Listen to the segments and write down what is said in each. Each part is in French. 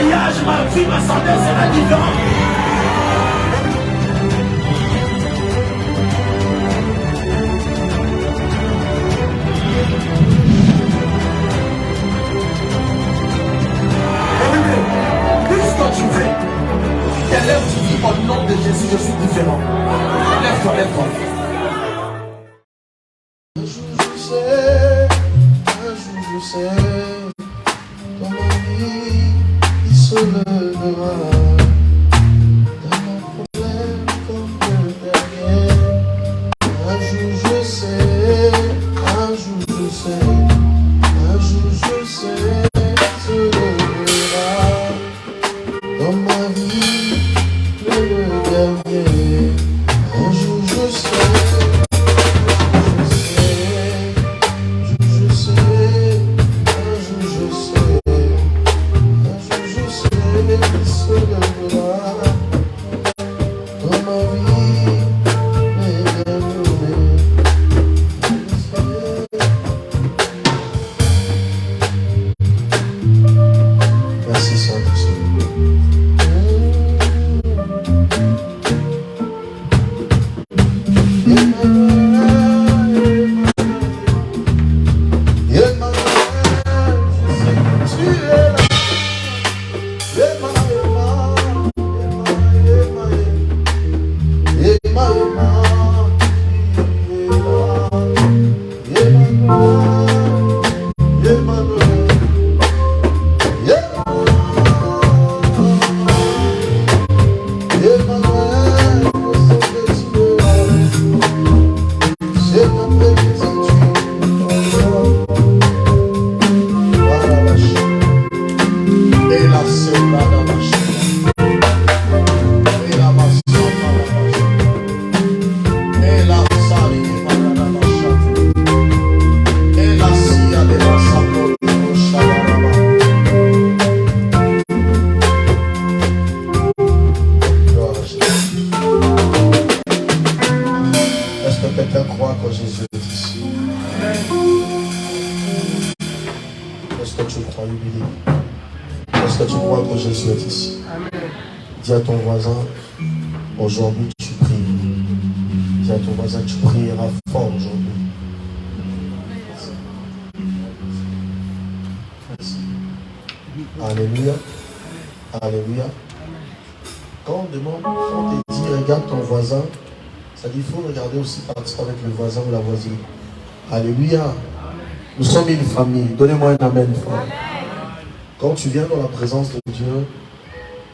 mariage, ma vie, ma santé sera différente. Qu'est-ce que tu fais? Tu te lèves, tu dis au nom de Jésus, je suis différent. Lève-toi, lève-toi. Un jour je sais, dans ma vie, il se lèvera. Dans mon problème comme le dernier. Un jour je sais, un jour je sais, un jour je sais, il se lèvera. Dans ma vie, le dernier. Un jour je sais. Dis à ton voisin, aujourd'hui tu pries. Dis à ton voisin, tu prieras fort aujourd'hui. Alléluia. Alléluia. Quand on demande, on te dit, regarde ton voisin, ça dit, il faut regarder aussi partir avec le voisin ou la voisine. Alléluia. Nous sommes une famille. Donnez-moi un amen fort. Quand tu viens dans la présence de Dieu,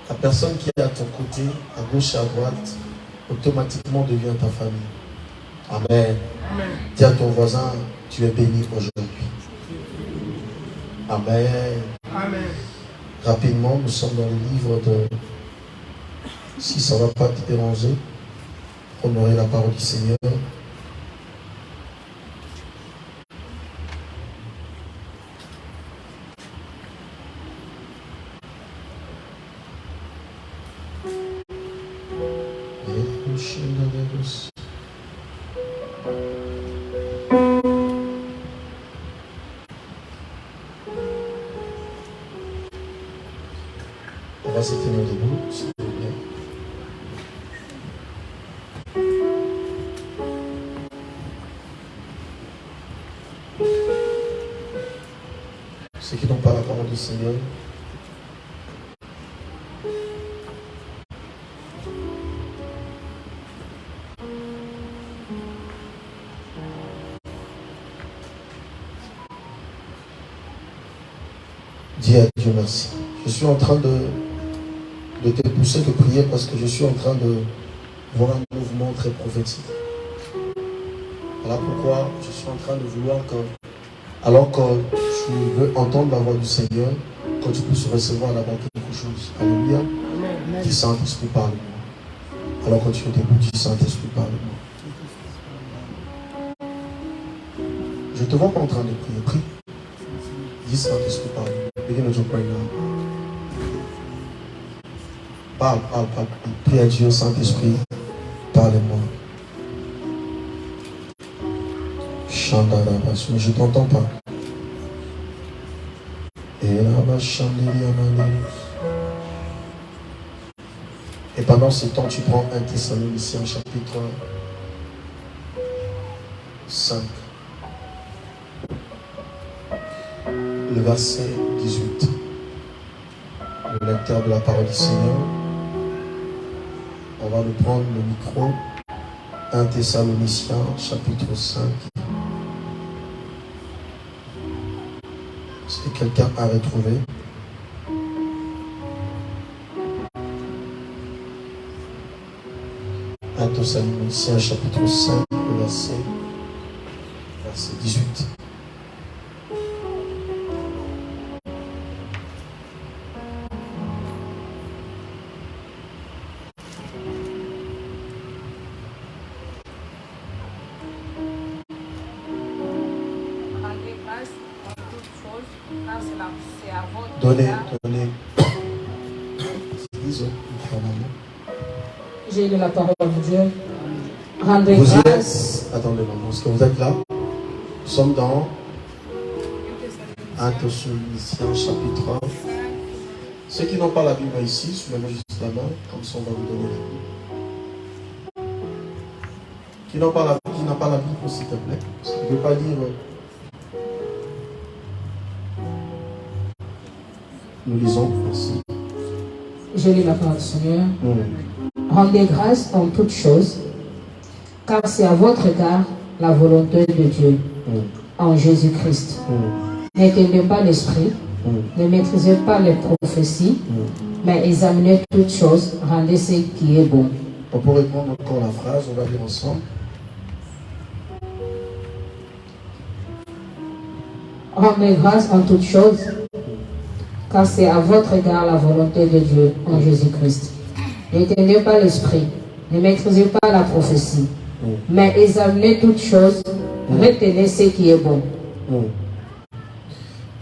la personne qui est à ton côté, à gauche et à droite, automatiquement devient ta famille. Amen. Amen. Dis à ton voisin, tu es béni aujourd'hui. Amen. Amen. Rapidement, nous sommes dans le livre de... Si ça ne va pas te déranger, honorer la parole du Seigneur. On va se tenir debout, s'il vous plaît. Ceux qui n'ont pas la parole du Seigneur, dis à Dieu merci. Je suis en train de te pousser de prier parce que je suis en train de voir un mouvement très prophétique. Voilà pourquoi je suis en train de vouloir que, alors que tu veux entendre la voix du Seigneur, que tu puisses recevoir là-bas quelque chose. Alléluia. Dis Saint-Esprit, parle-moi. Alors que tu es debout, dis Saint-Esprit, parle-moi. Je te vois pas en train de prier. Prie. Dis Saint-Esprit, parle-moi. Begin to pray now. Parle. Prie à Dieu, Saint-Esprit, parle-moi. Chandalabas, mais je ne t'entends pas. Et là-bas, Chandelier, Et pendant ce temps, tu prends 1 Thessaloniciens chapitre 5. Le verset 18. Le lecteur de la parole du Seigneur. On va nous prendre le micro. 1 Thessaloniciens chapitre 5. Si quelqu'un a retrouvé. Un Thessaloniciens chapitre 5, le verset 18. Donnez. J'ai lu la parole de Dieu. Rendez Vous y grâce. êtes. Attendez, maman, est-ce que vous êtes là? Nous sommes dans 1 Thessaloniciens chapitre 1. Ceux qui n'ont pas la Bible ici, soulevez juste la main, comme ça on va vous donner la Bible. Qui n'a pas la Bible, s'il te plaît? Si tu ne veux pas lire. Nous lisons, merci. Je lis la parole du Seigneur. Rendez grâce en toutes choses, car c'est à votre égard la volonté de Dieu en Jésus-Christ. N'éteignez pas l'esprit, ne maîtrisez pas les prophéties, mais examinez toutes choses, rendez ce qui est bon. On peut répondre encore la phrase, on va lire ensemble. Rendez grâce en toutes choses, car c'est à votre égard la volonté de Dieu en Jésus-Christ. N'éteignez pas l'esprit, ne maîtrisez pas la prophétie, mais examinez toutes choses, retenez ce qui est bon.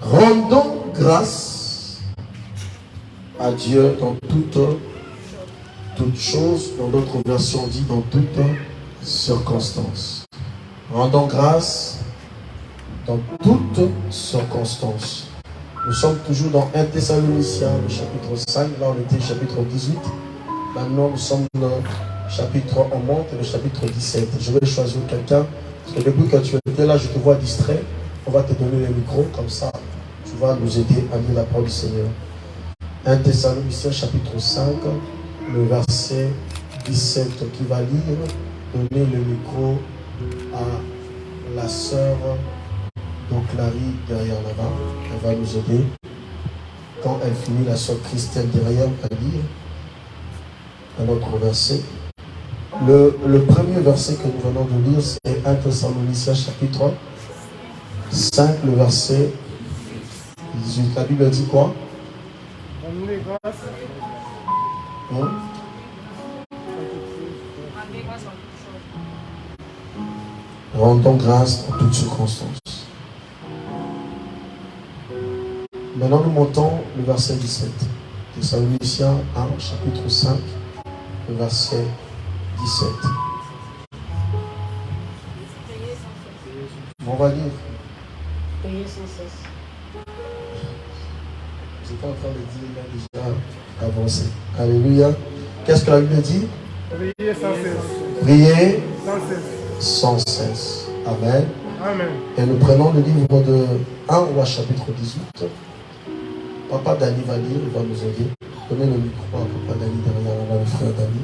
Rendons grâce à Dieu dans toutes choses, dans d'autres versions dit dans toutes circonstances. Rendons grâce dans toutes circonstances. Nous sommes toujours dans 1 Thessaloniciens, le chapitre 5, là on était au chapitre 18. Maintenant nous sommes dans le chapitre, on monte le chapitre 17. Je vais choisir quelqu'un, parce que depuis que tu étais là, je te vois distrait. On va te donner le micro, comme ça tu vas nous aider à lire la parole du Seigneur. 1 Thessaloniciens chapitre 5, le verset 17 qui va lire. Donner le micro à la sœur Clary derrière là-bas. Elle va nous aider. Quand elle finit, la sœur Christelle derrière va lire un autre verset. Le premier verset que nous venons de lire, c'est 1 Thessaloniciens chapitre 5, le verset 18. La Bible dit quoi? Rendons grâce en toutes circonstances. Maintenant, nous montons le verset 17. Thessaloniciens 1, chapitre 5, le verset 17. On va lire. Priez sans cesse. J'étais en train de dire, il a déjà avancé. Alléluia. Qu'est-ce que la Bible dit? Priez sans cesse. Priez Sans cesse. sans cesse. Amen. Amen. Et nous prenons le livre de 1 Roi chapitre 18. Papa Dani va lire, il va nous aider. Donnez le micro à Papa Dani derrière, là, le frère Dani.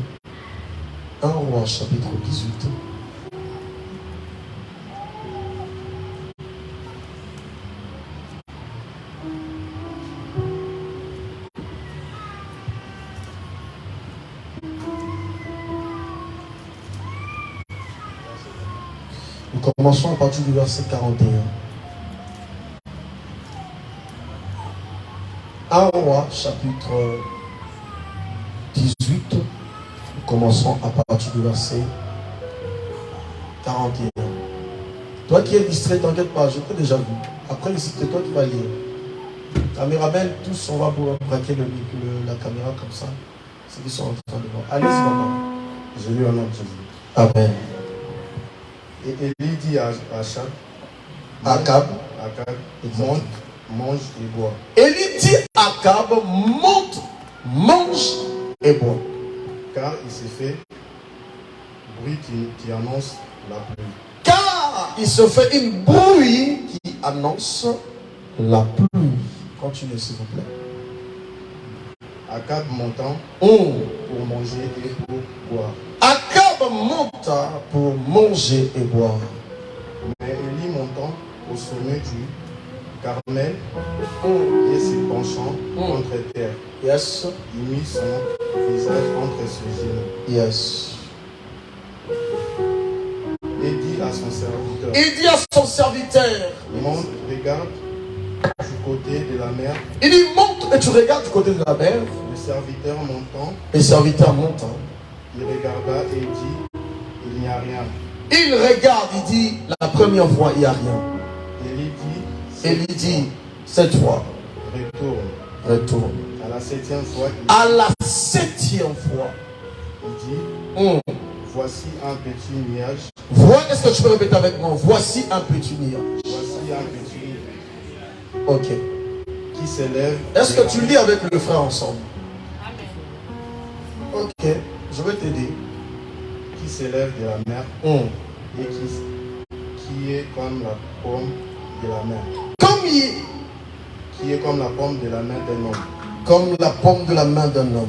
1 Roi chapitre 18. Nous commençons à partir du verset 41. 1 Roi, chapitre 18. Nous commençons à partir du verset 41. Toi qui es distrait, t'inquiète pas, je t'ai déjà vu. Après, c'est toi qui vas lire. Caméraman, tous, on va vous braquer la caméra comme ça. Ceux qui sont en train de voir. Allez-y, maman. Je lis au nom de Jésus. Amen. Et Élie dit à Akab, monte, mange et bois. Élie dit à Akab, monte, mange et bois. car il s'est fait bruit qui annonce la pluie. Car il se fait une bruit qui annonce la pluie. Continuez s'il vous plaît. Akab montant Oh. pour manger et pour boire. Akab monta pour manger et boire. Mais Élie montant au sommet du Carmel et se penchant contre terre, Yes. il mit son visage entre ses genoux Yes. et dit à son serviteur, Il dit à son serviteur, monte, regarde du côté de la mer. il dit monte et tu regardes du côté de la mer. Le serviteur montant, Le serviteur monte. il regarda et dit, il n'y a rien. Il regarde, il dit la première fois il n'y a rien. Élie dit, Et il dit cette fois retourne. retourne. À la 7e fois, À la 7e fois. il dit, voici un petit nuage. Vois, est-ce que tu peux répéter avec moi? Voici un petit nuage. Voici un petit Ok. qui s'élève. Est-ce que tu lis avec le frère ensemble? Ok. Je vais t'aider. Qui s'élève de la mer et qui est comme la pomme de la main. Comme il, Qui est comme la pomme de la main d'un homme. comme la pomme de la main d'un homme.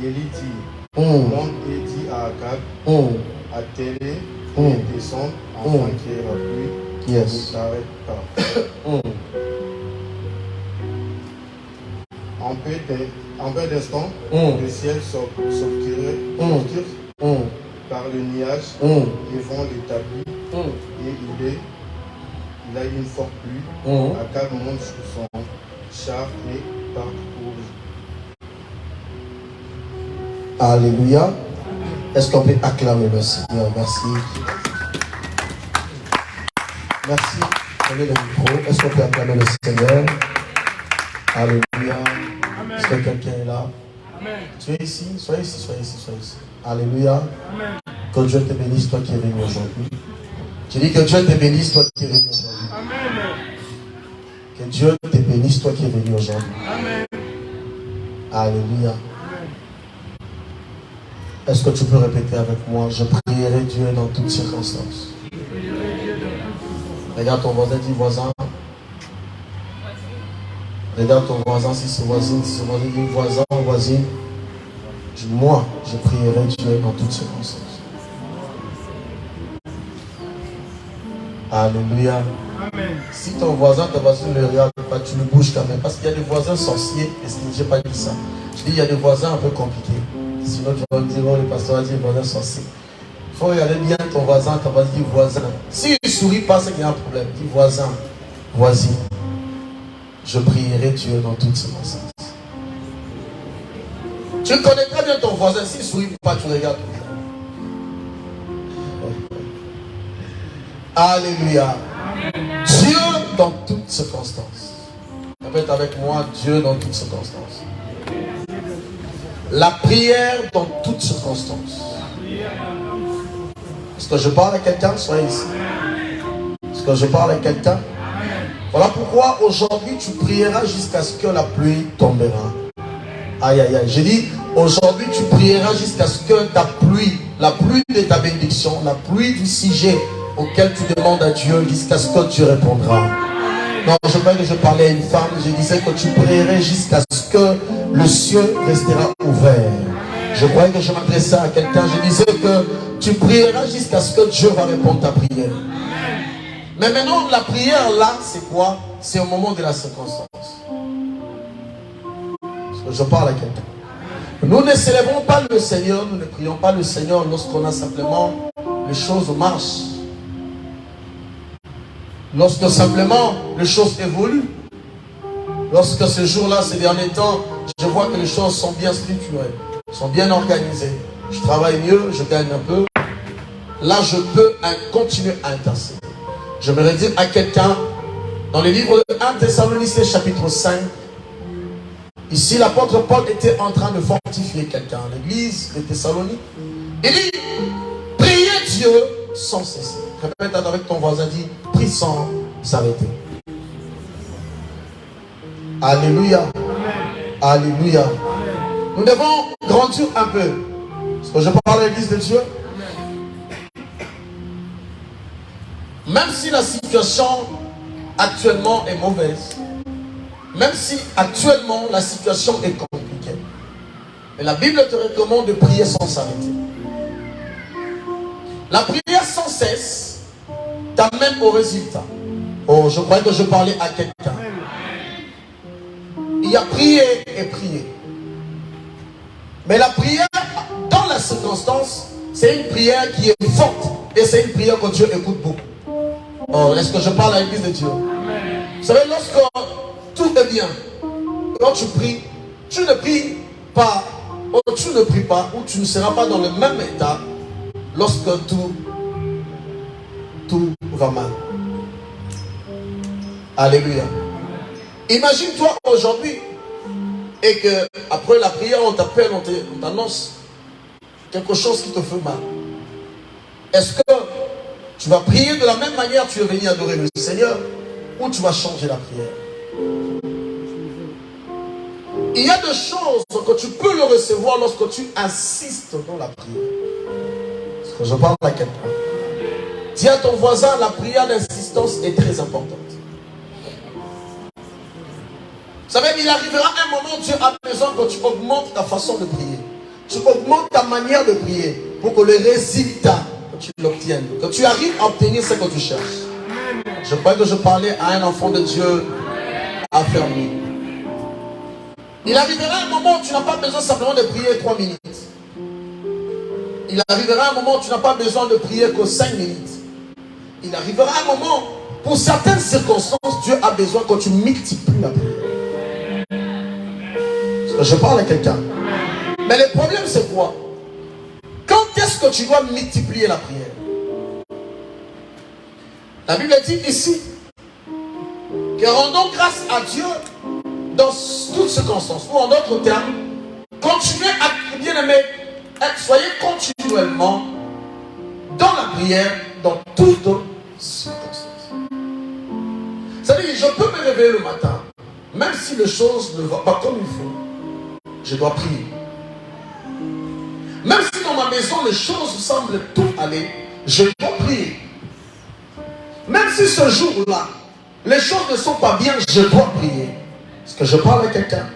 Élie dit, monte et dit à Akab, attelez et descend afin que la pluie Yes. ne s'arrête pas. En peu d'instants, le ciel s'obscure par le nuage devant l'établi et il a une forte pluie. Akab monte sur son char et parcourt. Alléluia. Est-ce qu'on peut acclamer le Seigneur? Merci. Merci. Prenez le micro. Est-ce qu'on peut acclamer le Seigneur? Alléluia. Est-ce que quelqu'un est là? Amen. Tu es ici? Sois ici, sois ici, sois ici. Alléluia. Amen. Que Dieu te bénisse, toi qui es venu aujourd'hui. Je dis que Dieu te bénisse, toi qui es venu aujourd'hui. Amen. Que Dieu te bénisse, toi qui es venu aujourd'hui. Amen. Alléluia. Est-ce que tu peux répéter avec moi? Je prierai Dieu dans toutes circonstances. Regarde ton voisin, dis voisin. Regarde ton voisin, si c'est voisine, si c'est voisin, dis voisin, voisine. Moi, je prierai Dieu dans toutes circonstances. Alléluia. Amen. Si ton voisin, ta voisine ne regarde pas, tu le bouges quand même. Parce qu'il y a des voisins sorciers. Et je n'ai pas dit ça. Je dis il y a des voisins un peu compliqués. Sinon tu vas me dire, oh, le pasteur a dit voisin sorcier. Il faut regarder bien ton voisin, ta voisine dit voisin. S'il ne sourit pas, c'est qu'il y a un problème. Dis voisin, voisine. Je prierai Dieu dans toutes circonstances. Tu connais très bien ton voisin. S'il ne sourit pas, tu regardes. Alléluia. Dieu dans toutes circonstances. Répète avec moi, Dieu dans toutes circonstances. La prière dans toutes circonstances. Est-ce que je parle à quelqu'un? Soyez ici. Est-ce que je parle à quelqu'un? Voilà pourquoi aujourd'hui tu prieras jusqu'à ce que la pluie tombera. Aïe aïe aïe. J'ai dit aujourd'hui tu prieras jusqu'à ce que ta pluie, la pluie de ta bénédiction, la pluie du sujet auquel tu demandes à Dieu, jusqu'à ce que tu répondras. Non, je croyais que je parlais à une femme, je disais que tu prierais jusqu'à ce que le ciel restera ouvert. Je croyais que je m'adressais à quelqu'un, je disais que tu prieras jusqu'à ce que Dieu va répondre ta prière. Mais maintenant, la prière là, c'est quoi? C'est au moment de la circonstance. Parce que je parle à quelqu'un. Nous ne célébrons pas le Seigneur, nous ne prions pas le Seigneur lorsqu'on a simplement les choses marchent. Lorsque simplement les choses évoluent. Lorsque ce jour-là, ces derniers temps, je vois que les choses sont bien structurées, sont bien organisées. Je travaille mieux, je gagne un peu. Là, je peux continuer à intercéder. Je me dire à quelqu'un, dans le livre de 1 Thessaloniciens chapitre 5, ici l'apôtre Paul était en train de fortifier quelqu'un, l'église de Thessalonique. Il dit, priez Dieu sans cesser. Répète avec ton voisin, dit, prie sans s'arrêter. Alléluia. Alléluia. Nous devons grandir un peu. Est-ce que je parle à l'église de Dieu? Même si la situation actuellement est mauvaise, même si actuellement la situation est compliquée, mais la Bible te recommande de prier sans s'arrêter. La prière sans cesse t'amène au résultat. Oh, je croyais que je parlais à quelqu'un. Il y a prié et prié. Mais la prière, dans la circonstance, c'est une prière qui est forte. Et c'est une prière que Dieu écoute beaucoup. Oh, est-ce que je parle à l'église de Dieu? Vous savez, lorsque tout est bien, quand tu pries, tu ne pries pas, ou tu ne pries pas, ou tu ne seras pas dans le même état lorsque tout va mal. Alléluia. Imagine-toi aujourd'hui et que après la prière, on t'appelle, on t'annonce quelque chose qui te fait mal. Est-ce que tu vas prier de la même manière que tu es venu adorer le Seigneur, ou tu vas changer la prière? Il y a des choses que tu peux le recevoir lorsque tu insistes dans la prière. Est-ce que je parle à quelqu'un? Dis à ton voisin, la prière d'insistance est très importante. Vous savez, il arrivera un moment où Dieu a besoin que tu augmentes ta façon de prier. Tu augmentes ta manière de prier pour que le résultat, que tu l'obtiennes, que tu arrives à obtenir ce que tu cherches. Je crois que je parlais à un enfant de Dieu affermi. Il arrivera un moment où tu n'as pas besoin simplement de prier 3 minutes. Il arrivera un moment où tu n'as pas besoin de prier que 5 minutes. Il arrivera un moment, pour certaines circonstances, Dieu a besoin que tu multiplies la prière. Je parle à quelqu'un. Mais le problème c'est quoi? Quand est-ce que tu dois multiplier la prière? La Bible dit ici que rendons grâce à Dieu dans toutes circonstances. Ou en d'autres termes, continuez à, bien aimé, soyez continuellement dans la prière dans toutes circonstances. C'est-à-dire, je peux me réveiller le matin, même si les choses ne vont pas comme il faut. Je dois prier. Même si dans ma maison les choses semblent tout aller, je dois prier. Même si ce jour-là les choses ne sont pas bien, je dois prier. Est-ce que je parle à quelqu'un?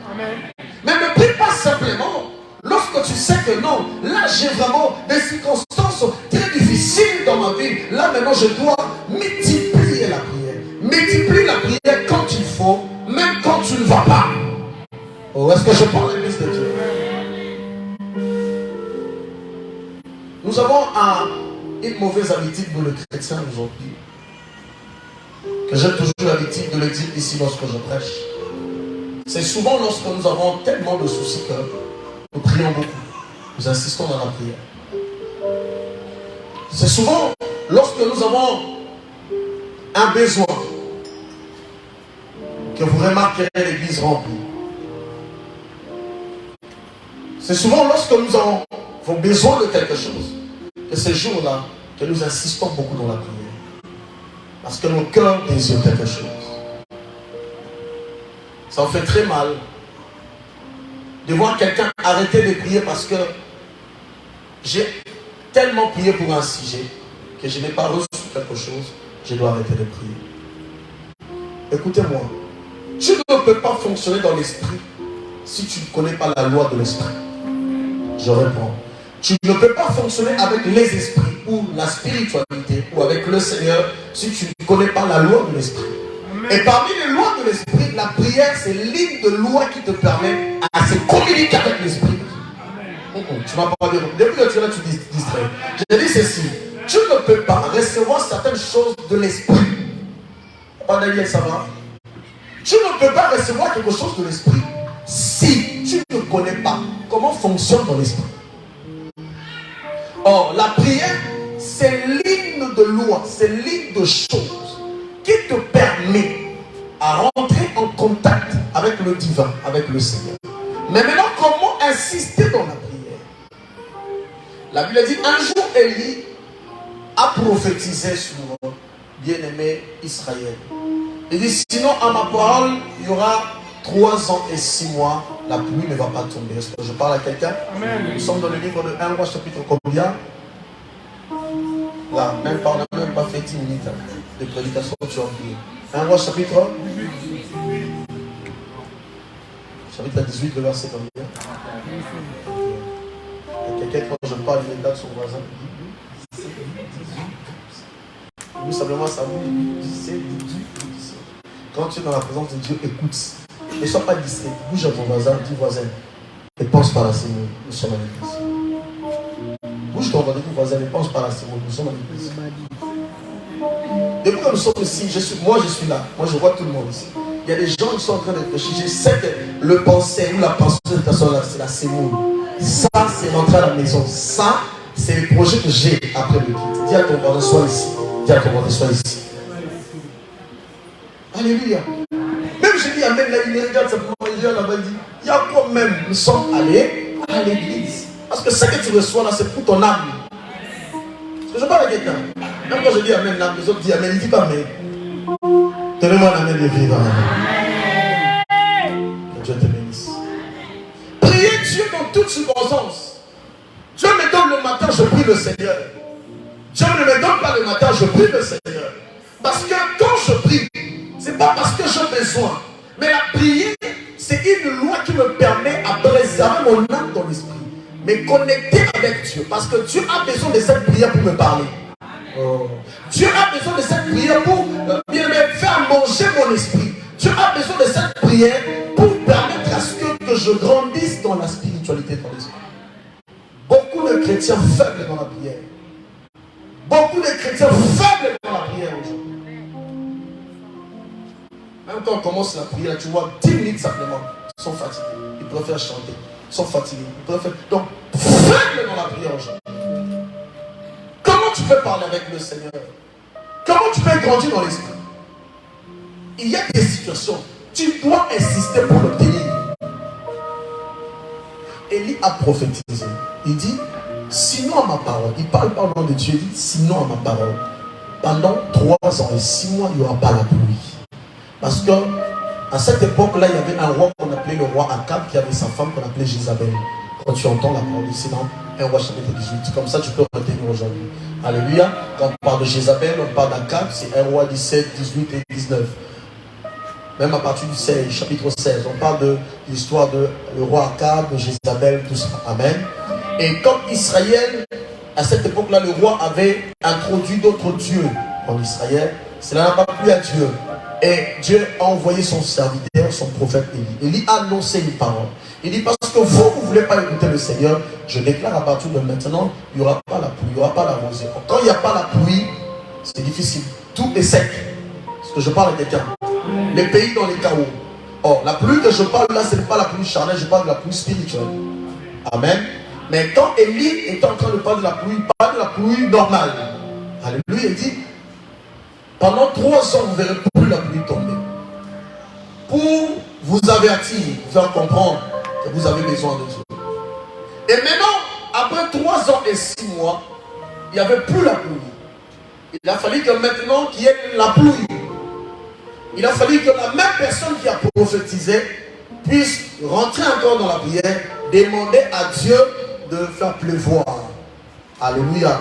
Mais ne prie pas simplement lorsque tu sais que non, là j'ai vraiment des circonstances très difficiles dans ma vie. Là maintenant je dois multiplier la prière. Multiplie la prière quand il faut, même quand tu ne vas pas. Oh, est-ce que je parle à l'église de Dieu? Nous avons une mauvaise habitude pour le chrétien aujourd'hui, que j'ai toujours l'habitude de le dire ici lorsque je prêche. C'est souvent lorsque nous avons tellement de soucis que nous prions beaucoup. Nous insistons dans la prière. C'est souvent lorsque nous avons un besoin que vous remarquerez l'église remplie. C'est souvent lorsque nous avons besoin de quelque chose, que ces jours-là, que nous insistons beaucoup dans la prière. Parce que nos cœurs désirent quelque chose. Ça en fait très mal de voir quelqu'un arrêter de prier parce que j'ai tellement prié pour un sujet que je n'ai pas reçu quelque chose, je dois arrêter de prier. Écoutez-moi, tu ne peux pas fonctionner dans l'esprit si tu ne connais pas la loi de l'esprit. Je réponds. Tu ne peux pas fonctionner avec les esprits ou la spiritualité ou avec le Seigneur si tu ne connais pas la loi de l'esprit. Et parmi les lois de l'esprit, la prière c'est l'une de loi qui te permet à se communiquer avec l'esprit. Tu m'as pas dit. Depuis que tu es là, tu distrais. Je dis ceci. Tu ne peux pas recevoir certaines choses de l'esprit. Oh Daniel, ça va? Tu ne peux pas recevoir quelque chose de l'esprit si tu ne connais pas comment fonctionne ton esprit. Or, la prière, c'est l'une de lois, c'est l'une de choses qui te permet à rentrer en contact avec le divin, avec le Seigneur. Mais maintenant, comment insister dans la prière? La Bible dit, un jour, Élie a prophétisé sur bien-aimé Israël. Il dit, sinon à ma parole, il y aura 3 ans et 6 mois, la pluie ne va pas tomber. Est-ce que je parle à quelqu'un? Nous sommes dans le livre de 1 roi chapitre combien? Là, même pas, on n'a même pas fait 10 minutes de prédication, tu as oublié. 1 roi chapitre 18, le verset combien? Quelqu'un, quand je parle, il regarde son voisin. Nous, simplement, ça vous dit. Quand tu es dans la présence de Dieu, écoute. Ne sois pas distrait. Bouge à ton voisin, dis voisin. Ne pense pas à ces mots. Nous sommes à l'église. Bouge ton voisin, ne pense pas à ces mots. Nous sommes à l'église. Depuis que nous sommes ici, moi je suis là. Moi je vois tout le monde ici. Il y a des gens qui sont en train de réfléchir. Je sais que le pensée ou la pensée de cette personne-là, c'est la sémoule. Ça, c'est l'entrée à la maison. Ça, c'est le projet que j'ai après le quitte. Dis à ton voisin, sois ici. Dis à ton voisin, sois ici. Alléluia. Même je dis amen, là, il regarde simplement, il dit là-bas, il dit, il y a quoi même? Nous sommes allés à l'église. Parce que ce que tu reçois là, c'est pour ton âme. Parce que je parle à quelqu'un. Même quand je dis amen, là, les autres disent amen, il ne dit pas amen. Tenez-moi un amen de vivre. Que Dieu te bénisse. Priez Dieu dans toutes circonstances. Dieu me donne le matin, je prie le Seigneur. Dieu ne me donne pas le matin, je prie le Seigneur. Parce que quand je prie, c'est pas parce que j'ai besoin. Mais la prière, c'est une loi qui me permet à préserver mon âme dans l'esprit. Mais connecter avec Dieu. Parce que Dieu a besoin de cette prière pour me parler. Oh. Dieu a besoin de cette prière pour bien me faire manger mon esprit. Dieu a besoin de cette prière pour permettre à ce que je grandisse dans la spiritualité dans l'esprit. Beaucoup de chrétiens faibles dans la prière. Beaucoup de chrétiens faibles dans la prière aujourd'hui. Même quand on commence la prière, tu vois 10 minutes simplement, ils sont fatigués. Ils préfèrent chanter. Ils sont fatigués. Ils préfèrent... Donc, faibles dans la prière aujourd'hui. Comment tu peux parler avec le Seigneur? Comment tu peux grandir dans l'esprit? Il y a des situations, tu dois insister pour l'obtenir. Élie a prophétisé. Il dit, sinon à ma parole, il parle pas au nom de Dieu, il dit, sinon à ma parole, pendant 3 ans et 6 mois, il n'y aura pas la pluie. Parce que à cette époque-là, il y avait un roi qu'on appelait le roi Akab, qui avait sa femme qu'on appelait Jézabel. Quand tu entends la parole ici dans 1 roi chapitre 18, comme ça tu peux retenir aujourd'hui. Alléluia. Quand on parle de Jézabel, on parle d'Akab, c'est 1 roi 17, 18 et 19. Même à partir du 16, chapitre 16, on parle de l'histoire de le roi Akab, de Jézabel, tout ça. Amen. Et comme Israël, à cette époque-là, le roi avait introduit d'autres dieux en Israël, cela n'a pas plu à Dieu. Et Dieu a envoyé son serviteur, son prophète Élie. Élie a annoncé une parole. Il dit, parce que vous ne voulez pas écouter le Seigneur, je déclare à partir de maintenant, il n'y aura pas la pluie, il n'y aura pas la rosée. Quand il n'y a pas la pluie, c'est difficile. Tout est sec. Parce que je parle à quelqu'un. Les pays dans les chaos. Or, la pluie que je parle là, ce n'est pas la pluie charnelle, je parle de la pluie spirituelle. Amen. Mais quand Élie est en train de parler de la pluie, il parle de la pluie normale. Alléluia, il dit, pendant 3 ans, vous ne verrez plus la pluie tomber. Pour vous avertir, vous faire comprendre que vous avez besoin de Dieu. Et maintenant, après 3 ans et 6 mois, il n'y avait plus la pluie. Il a fallu que maintenant qu'il y ait la pluie. Il a fallu que la même personne qui a prophétisé puisse rentrer encore dans la prière, demander à Dieu de faire pleuvoir. Alléluia.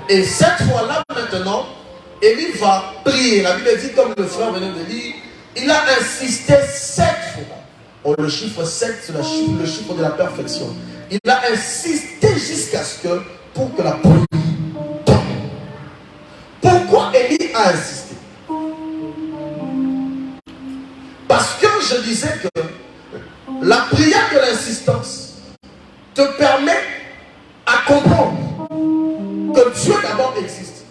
Et cette fois-là, maintenant, Élie va prier. La Bible dit, comme le frère venait de lire, il a insisté 7 fois. Oh, le chiffre 7, c'est le chiffre de la perfection. Il a insisté jusqu'à ce que, pour que la pluie tombe. Pourquoi Élie a insisté? Parce que je disais que la prière de l'insistance te permet à comprendre que Dieu d'abord existe.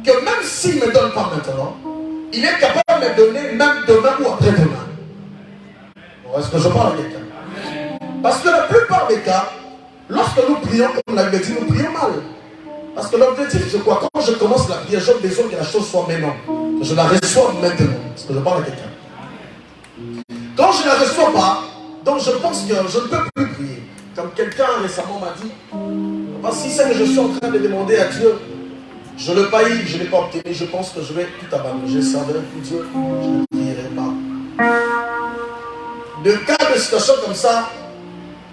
Que même s'il ne me donne pas maintenant, il est capable de me donner même demain ou après-demain. Est-ce que je parle à quelqu'un? Parce que la plupart des cas, lorsque nous prions, comme la Bible dit, nous prions mal. Parce que l'objectif, c'est quoi? Quand je commence la prière, j'ai besoin que la chose soit maintenant. Que je la reçoive maintenant. Est-ce que je parle à quelqu'un? Quand je ne la reçois pas, donc je pense que je ne peux plus prier. Comme quelqu'un récemment m'a dit, parce que si c'est que je suis en train de demander à Dieu, je le paye, je ne l'ai pas obtenu, je pense que je vais tout abandonner. Je servirai pour Dieu, je ne prierai pas. De cas de situations comme ça,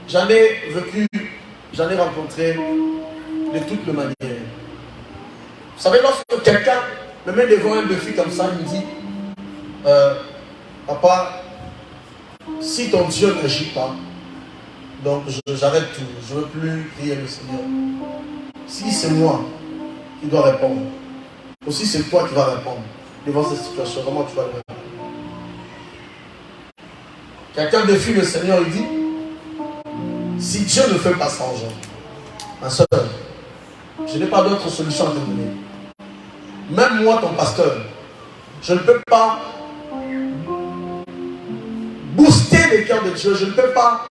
j'en ai vécu, j'en ai rencontré de toutes les manières. Vous savez, lorsque quelqu'un me met devant un défi comme ça, il me dit, papa, si ton Dieu n'agit pas, donc j'arrête tout, je ne veux plus prier le Seigneur. Si c'est moi qui dois répondre, ou si c'est toi qui vas répondre devant cette situation, comment tu vas le répondre? Quelqu'un défie le Seigneur, il dit, si Dieu ne fait pas ça en gens, ma soeur, je n'ai pas d'autre solution à te donner. Même moi, ton pasteur, je ne peux pas booster le cœur de Dieu, je ne peux pas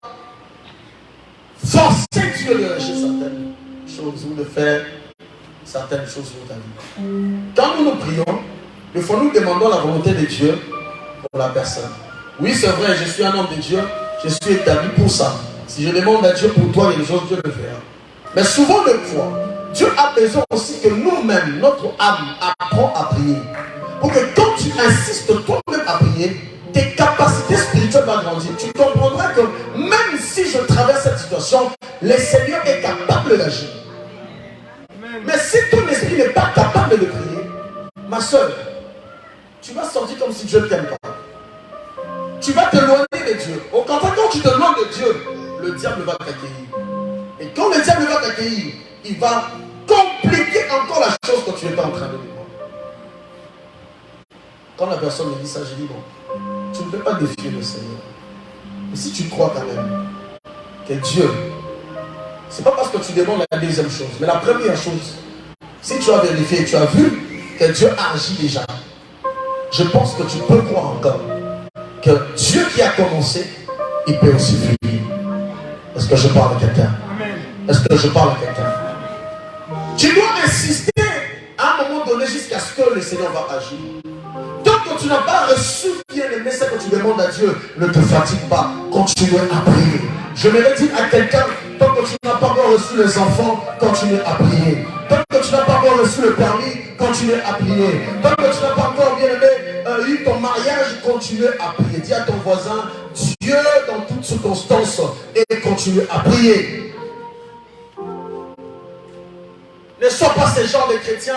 forcer Dieu de lâcher certaines choses ou de faire certaines choses dans ta vie. Quand nous nous prions, il faut nous demander la volonté de Dieu pour la personne. Oui, c'est vrai, je suis un homme de Dieu, je suis établi pour ça. Si je demande à Dieu pour toi, il y a des choses que Dieu le fera. Mais souvent de fois, Dieu a besoin aussi que nous-mêmes, notre âme, apprend à prier. Pour que quand tu insistes toi-même à prier, tes capacités spirituelles vont grandir. Tu comprendras que même si je traverse cette situation, le Seigneur est capable d'agir. Mais si ton esprit n'est pas capable de prier, ma soeur, tu vas sortir comme si Dieu ne t'aime pas. Tu vas t'éloigner de Dieu. Au contraire, quand tu te éloignes de Dieu, le diable va t'accueillir. Et quand le diable va t'accueillir, il va compliquer encore la chose que tu étais en train de vivre. Quand la personne me dit ça, je dis bon, tu ne peux pas défier le Seigneur. Mais si tu crois quand même que Dieu, c'est pas parce que tu demandes la deuxième chose, mais la première chose, si tu as vérifié, tu as vu que Dieu a agi déjà, je pense que tu peux croire encore que Dieu qui a commencé, il peut aussi finir. Est-ce que je parle à quelqu'un? Est-ce que je parle à quelqu'un? Tu dois insister à un moment donné jusqu'à ce que le Seigneur va agir. Tant que tu n'as pas reçu bien-aimé ce que tu demandes à Dieu, ne te fatigue pas, continue à prier. Je me dire à quelqu'un, tant que tu n'as pas encore reçu les enfants, continue à prier. Tant que tu n'as pas encore reçu le permis, continue à prier. Tant que tu n'as pas encore bien-aimé eu ton mariage, continue à prier. Dis à ton voisin, Dieu dans toutes circonstances, et continue à prier. Ne sois pas ce genre de chrétien.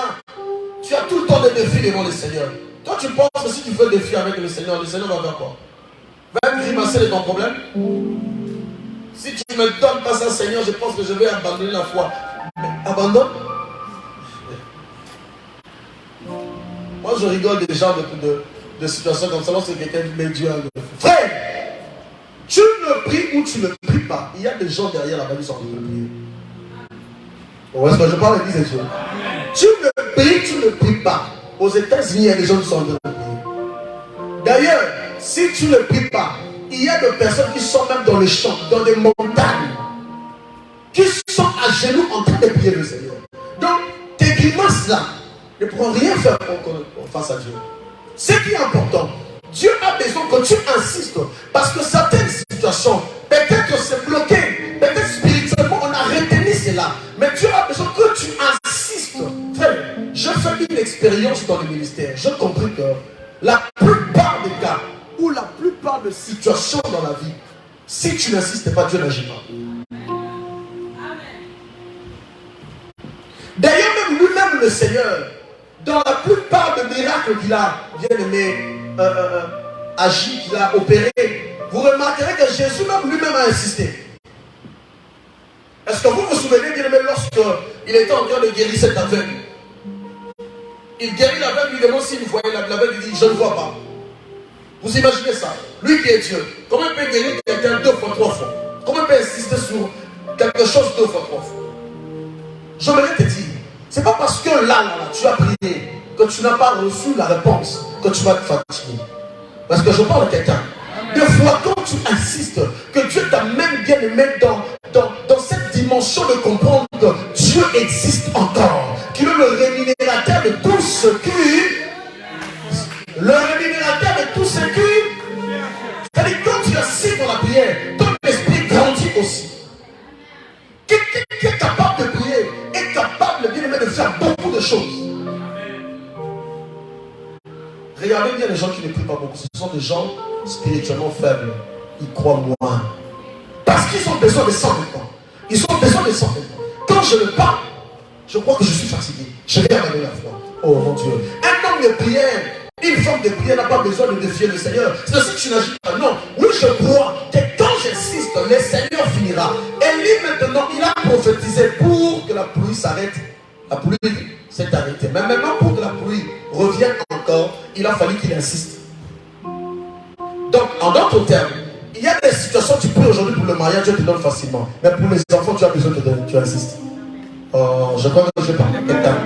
Tu as tout le temps des défis devant le Seigneur. Toi, tu penses que si tu fais des défis avec le Seigneur va faire quoi? Va me grimacer de ton problème? Si tu ne me donnes pas ça, Seigneur, je pense que je vais abandonner la foi. Mais abandonne. Moi, je rigole des gens de situations comme ça. Lorsque quelqu'un met Dieu à le frère, tu ne pries ou tu ne pries pas. Il y a des gens derrière la valise en train de prier. Bon, est-ce que je parle de l'Église de Dieu? Tu ne pries, tu ne pries pas. Aux États-Unis, il y a des gens qui sont en train de prier. D'ailleurs, si tu ne pries pas, il y a des personnes qui sont même dans les champs, dans des montagnes, qui sont à genoux en train de prier le Seigneur. Donc, tes grimaces là ne pourront rien faire face à Dieu. Ce qui est important, Dieu a besoin que tu insistes, parce que certaines situations, peut-être c'est bloqué, peut-être spirituellement on a retenu cela, mais Dieu a besoin que tu insistes. Frère, je fais une expérience dans le ministère. J'ai compris que la plupart des cas, ou la plupart des situations dans la vie, si tu n'insistes pas, Dieu n'agit pas. D'ailleurs, même lui-même, le Seigneur, dans la plupart des miracles qu'il a bien aimé, agi, qu'il a opéré, vous remarquerez que Jésus même lui-même a insisté. Est-ce que vous vous souvenez bien aimé lorsqu'il était en train de guérir cet aveugle? Il guérit l'aveugle, il demande s'il voyait l'aveugle, il dit je ne vois pas. Vous imaginez ça? Lui qui est Dieu, comment il peut guérir quelqu'un 2 fois, 3 fois? Comment il peut insister sur quelque chose 2 fois, 3 fois? J'aimerais te dire, c'est pas parce que là, tu as prié, que tu n'as pas reçu la réponse, que tu vas te fatiguer. Parce que je parle à quelqu'un. Des fois, quand tu insistes, que Dieu t'a même bien aimé dans cette dimension de comprendre que Dieu existe encore, qu'il est le rémunérateur de tout ce qui... Le rémunérateur de tout ce qui... C'est-à-dire, quand tu insistes dans la prière, ton esprit grandit aussi. Quelqu'un qui est capable de prier est capable bien aimé de faire beaucoup de choses. Regardez bien les gens qui ne prient pas beaucoup. Ce sont des gens spirituellement faibles. ils croient moins. Parce qu'ils ont besoin de ça maintenant. Ils ont besoin de ça maintenant. Quand je le parle, je crois que je suis fatigué. Je vais amener la foi. Oh mon Dieu. Un homme de prière, une femme de prière n'a pas besoin de défier le Seigneur. C'est aussi que tu n'agis pas. Non. Oui, je crois que quand j'insiste, le Seigneur finira. Et lui maintenant, il a prophétisé pour que la pluie s'arrête. La pluie s'est arrêtée. Mais maintenant, pour que la pluie revienne encore, il a fallu qu'il insiste. Donc, en d'autres termes, il y a des situations tu pries aujourd'hui pour le mariage, Dieu te donne facilement. Mais pour les enfants, tu as besoin de te donner, tu insistes. Oh, je crois que je parle à quelqu'un.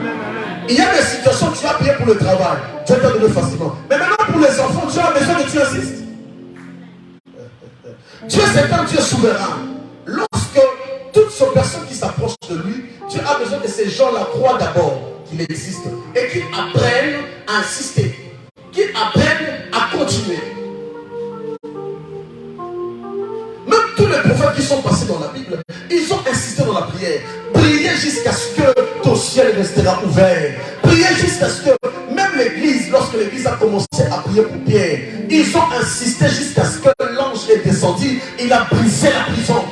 Il y a des situations tu as prié pour le travail, Dieu te donne facilement. Mais maintenant, pour les enfants, tu as besoin que tu insistes. Dieu, c'est un Dieu souverain. Lorsque toutes ces personnes qui s'approchent de lui, Dieu a besoin que ces gens-là croient d'abord qu'il existe et qu'ils apprennent à insister, qu'ils apprennent à continuer. Même tous les prophètes qui sont passés dans la Bible, ils ont insisté dans la prière. Priez jusqu'à ce que ton ciel restera ouvert. Priez jusqu'à ce que, même l'église, lorsque l'église a commencé à prier pour Pierre, ils ont insisté jusqu'à ce que l'ange est descendu, il a brisé la prison.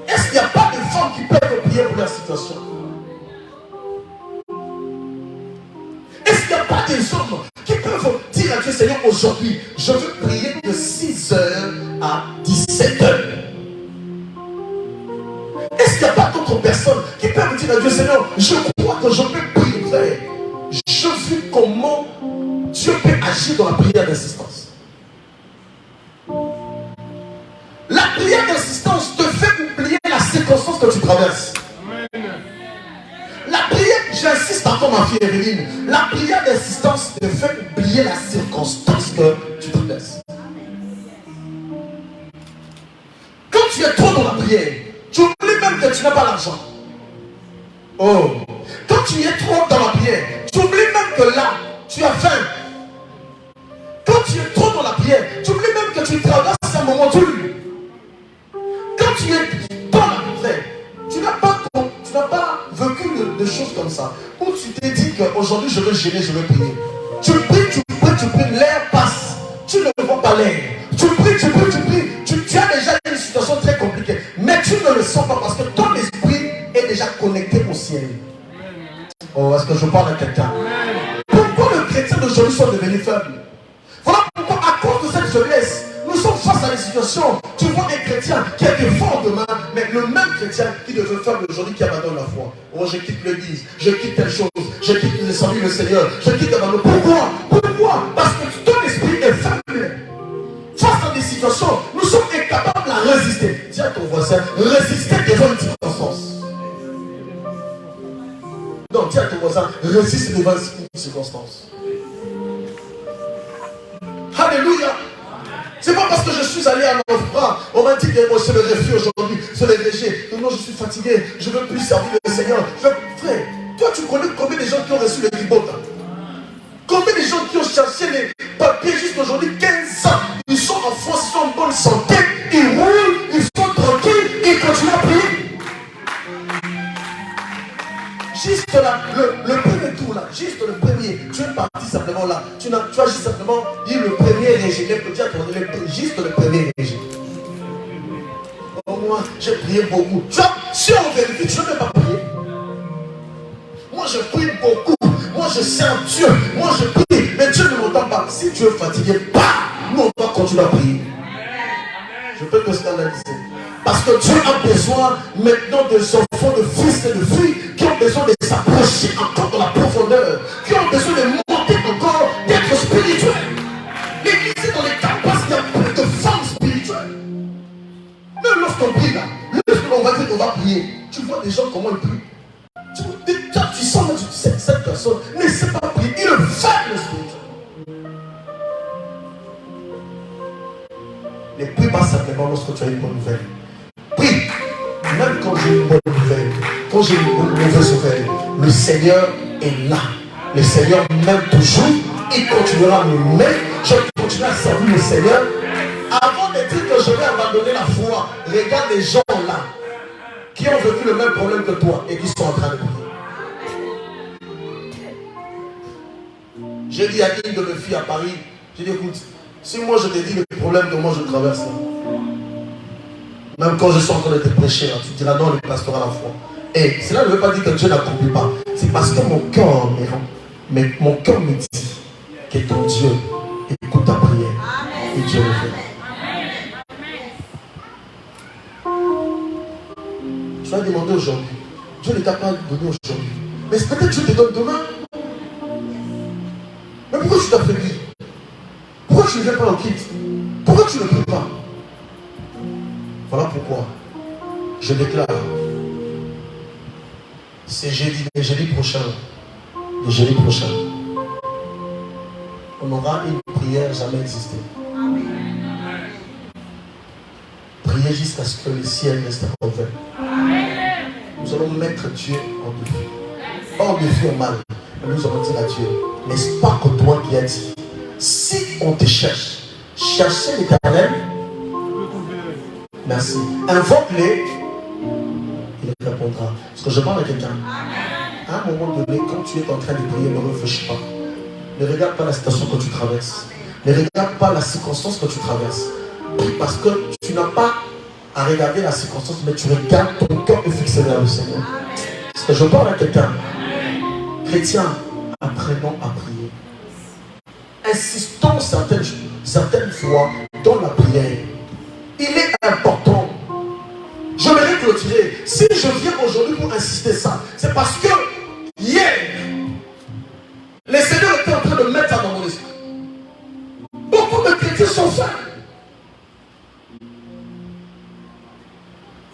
Est-ce qu'il n'y a pas de femmes qui peuvent prier pour leur situation? Est-ce qu'il n'y a pas des hommes qui peuvent dire à Dieu, Seigneur, aujourd'hui, je veux prier de 6h à 17h? Est-ce qu'il n'y a pas d'autres personnes qui peuvent dire à Dieu, Seigneur, je crois que je peux prier, frère. Je vois comment Dieu peut agir dans la prière d'assistance. La prière d'assistance te fait oublier la circonstance que tu traverses. La prière, j'insiste encore ma fille Evelyne, la prière d'assistance te fait oublier la circonstance que tu traverses. Quand tu es trop dans la prière, tu oublies même que tu n'as pas l'argent. Oh, quand tu es trop dans la prière, tu oublies même que là, tu as faim. Quand tu es trop dans la prière, tu oublies même que tu traverses un moment dur. Quand tu es dans la prière, tu n'as pas vécu de choses comme ça. Où tu t'es dit qu'aujourd'hui je veux gêner, je veux prier. Tu pries, l'air passe. Tu ne vois pas l'air. Tu pries. Tu as déjà une situation très compliquée. Mais tu ne le sens pas parce que ton esprit est déjà connecté au ciel. Oh, est-ce que je parle à quelqu'un? Pourquoi les chrétiens d'aujourd'hui sont devenus faibles? Voilà pourquoi, à cause de cette faiblesse, nous sommes face à des situations. Tu vois un chrétien qui a des forts demain, mais le même chrétien qui devient faible aujourd'hui, qui abandonne la foi. Oh, je quitte l'église, je quitte telle chose, je quitte les services du Seigneur, je quitte l'abandon. Pourquoi? Parce que ton esprit est faible. Face à des situations, nous sommes incapables à résister. Dis à ton voisin, résister devant une circonstance. Non, dis à ton voisin, résiste devant une circonstance. Alléluia. C'est pas parce que je suis allé à l'offrande, on m'a dit que c'est le refus aujourd'hui, c'est le rejet. Non, je suis fatigué, je ne veux plus servir le Seigneur. Frère, toi tu connais combien de gens qui ont reçu le ribot? Combien de gens qui ont cherché les papiers jusqu'à aujourd'hui, 15 ans, ils sont en France, ils sont en bonne santé, ils roulent, ils sont tranquilles, ils continuent à prier. Juste là, le premier tour là, juste le premier, tu es parti simplement là, tu as juste simplement dit le premier régime, juste le premier régime. Au moins, j'ai prié beaucoup. Tu vois, si on vérifie, tu ne veux pas prier. Moi je prie beaucoup, moi je sers Dieu, moi je prie, mais Dieu ne m'entend pas. Si tu es fatigué, nous on va continuer à prier. Je peux te scandaliser. Parce que Dieu a besoin maintenant des enfants, de fils et de filles qui ont besoin de s'approcher encore dans la profondeur, qui ont besoin de monter encore, d'être spirituels. L'église est dans les temps parce qu'il y a plus de femmes spirituelles. Même lorsqu'on prie là, lorsqu'on va dire qu'on va prier, tu vois des gens comment ils prient. Tu sens que cette personne ne sait pas prier, il est faible spirituel. Ne prie pas simplement lorsque tu as une bonne nouvelle. Prie, même quand j'ai une bonne nouvelle, quand j'ai une mauvaise nouvelle, le Seigneur est là. Le Seigneur m'aime toujours, il continuera à m'aimer, je continuerai à servir le Seigneur. Avant de dire que je vais abandonner la foi, regarde les gens là qui ont vécu le même problème que toi et qui sont en train de prier. J'ai dit à une de mes filles à Paris, j'ai dit écoute, si moi je te dis le problème que moi je traverse, Même quand je suis en train de te prêcher, tu diras non, le pasteur a la foi. Et cela ne veut pas dire que Dieu n'accomplit pas. C'est parce que mon cœur me dit que ton Dieu écoute ta prière. Et Dieu le fait. Tu vas demander aujourd'hui. Dieu ne t'a pas donné aujourd'hui. Mais peut-être Dieu te donne demain. Mais pourquoi tu t'affaiblis? Pourquoi tu ne viens pas au kit? Pourquoi tu ne pries pas? Voilà pourquoi je déclare c'est le jeudi prochain, on aura une prière jamais existée. Priez jusqu'à ce que le ciel reste ouvert. Nous allons mettre Dieu en défi. Pas en défi en mal, mais nous allons dire à Dieu, n'est-ce pas que toi qui as dit, si on te cherche, cherchez l'Éternel. Merci. Invoque-les, il répondra. Parce que je parle à quelqu'un. À un moment donné, quand tu es en train de prier, ne réfléchis pas. Ne regarde pas la situation que tu traverses. Ne regarde pas la circonstance que tu traverses. Parce que tu n'as pas à regarder la circonstance, mais tu regardes ton cœur est fixé vers le Seigneur. Parce que je parle à quelqu'un. Chrétien, apprenons à prier. Insistons certaines fois dans la prière. Il est important. Je vais clôturer. Si je viens aujourd'hui pour insister ça, c'est parce que hier, le Seigneur était en train de mettre ça dans mon esprit. Beaucoup de chrétiens sont faits.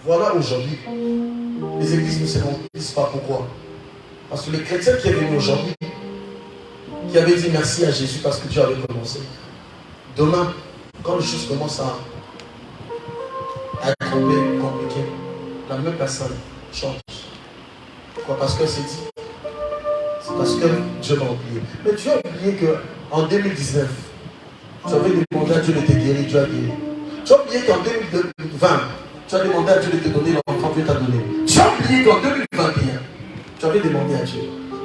Voilà aujourd'hui, les églises ne se remplissent pas. Pourquoi? Parce que les chrétiens qui est venu aujourd'hui, qui avaient dit merci à Jésus parce que Dieu avait commencé. Demain, quand les choses commencent à être compliquées, la même personne change. Pourquoi? Parce que c'est dit. C'est parce que Dieu m'a oublié. Mais tu as oublié qu'en 2019, tu avais demandé à Dieu de te guérir, Dieu a guéri. Tu as oublié qu'en 2020, tu as demandé à Dieu de te donner l'enfant, Dieu t'a donné. Tu as oublié qu'en 2021, tu avais demandé à Dieu.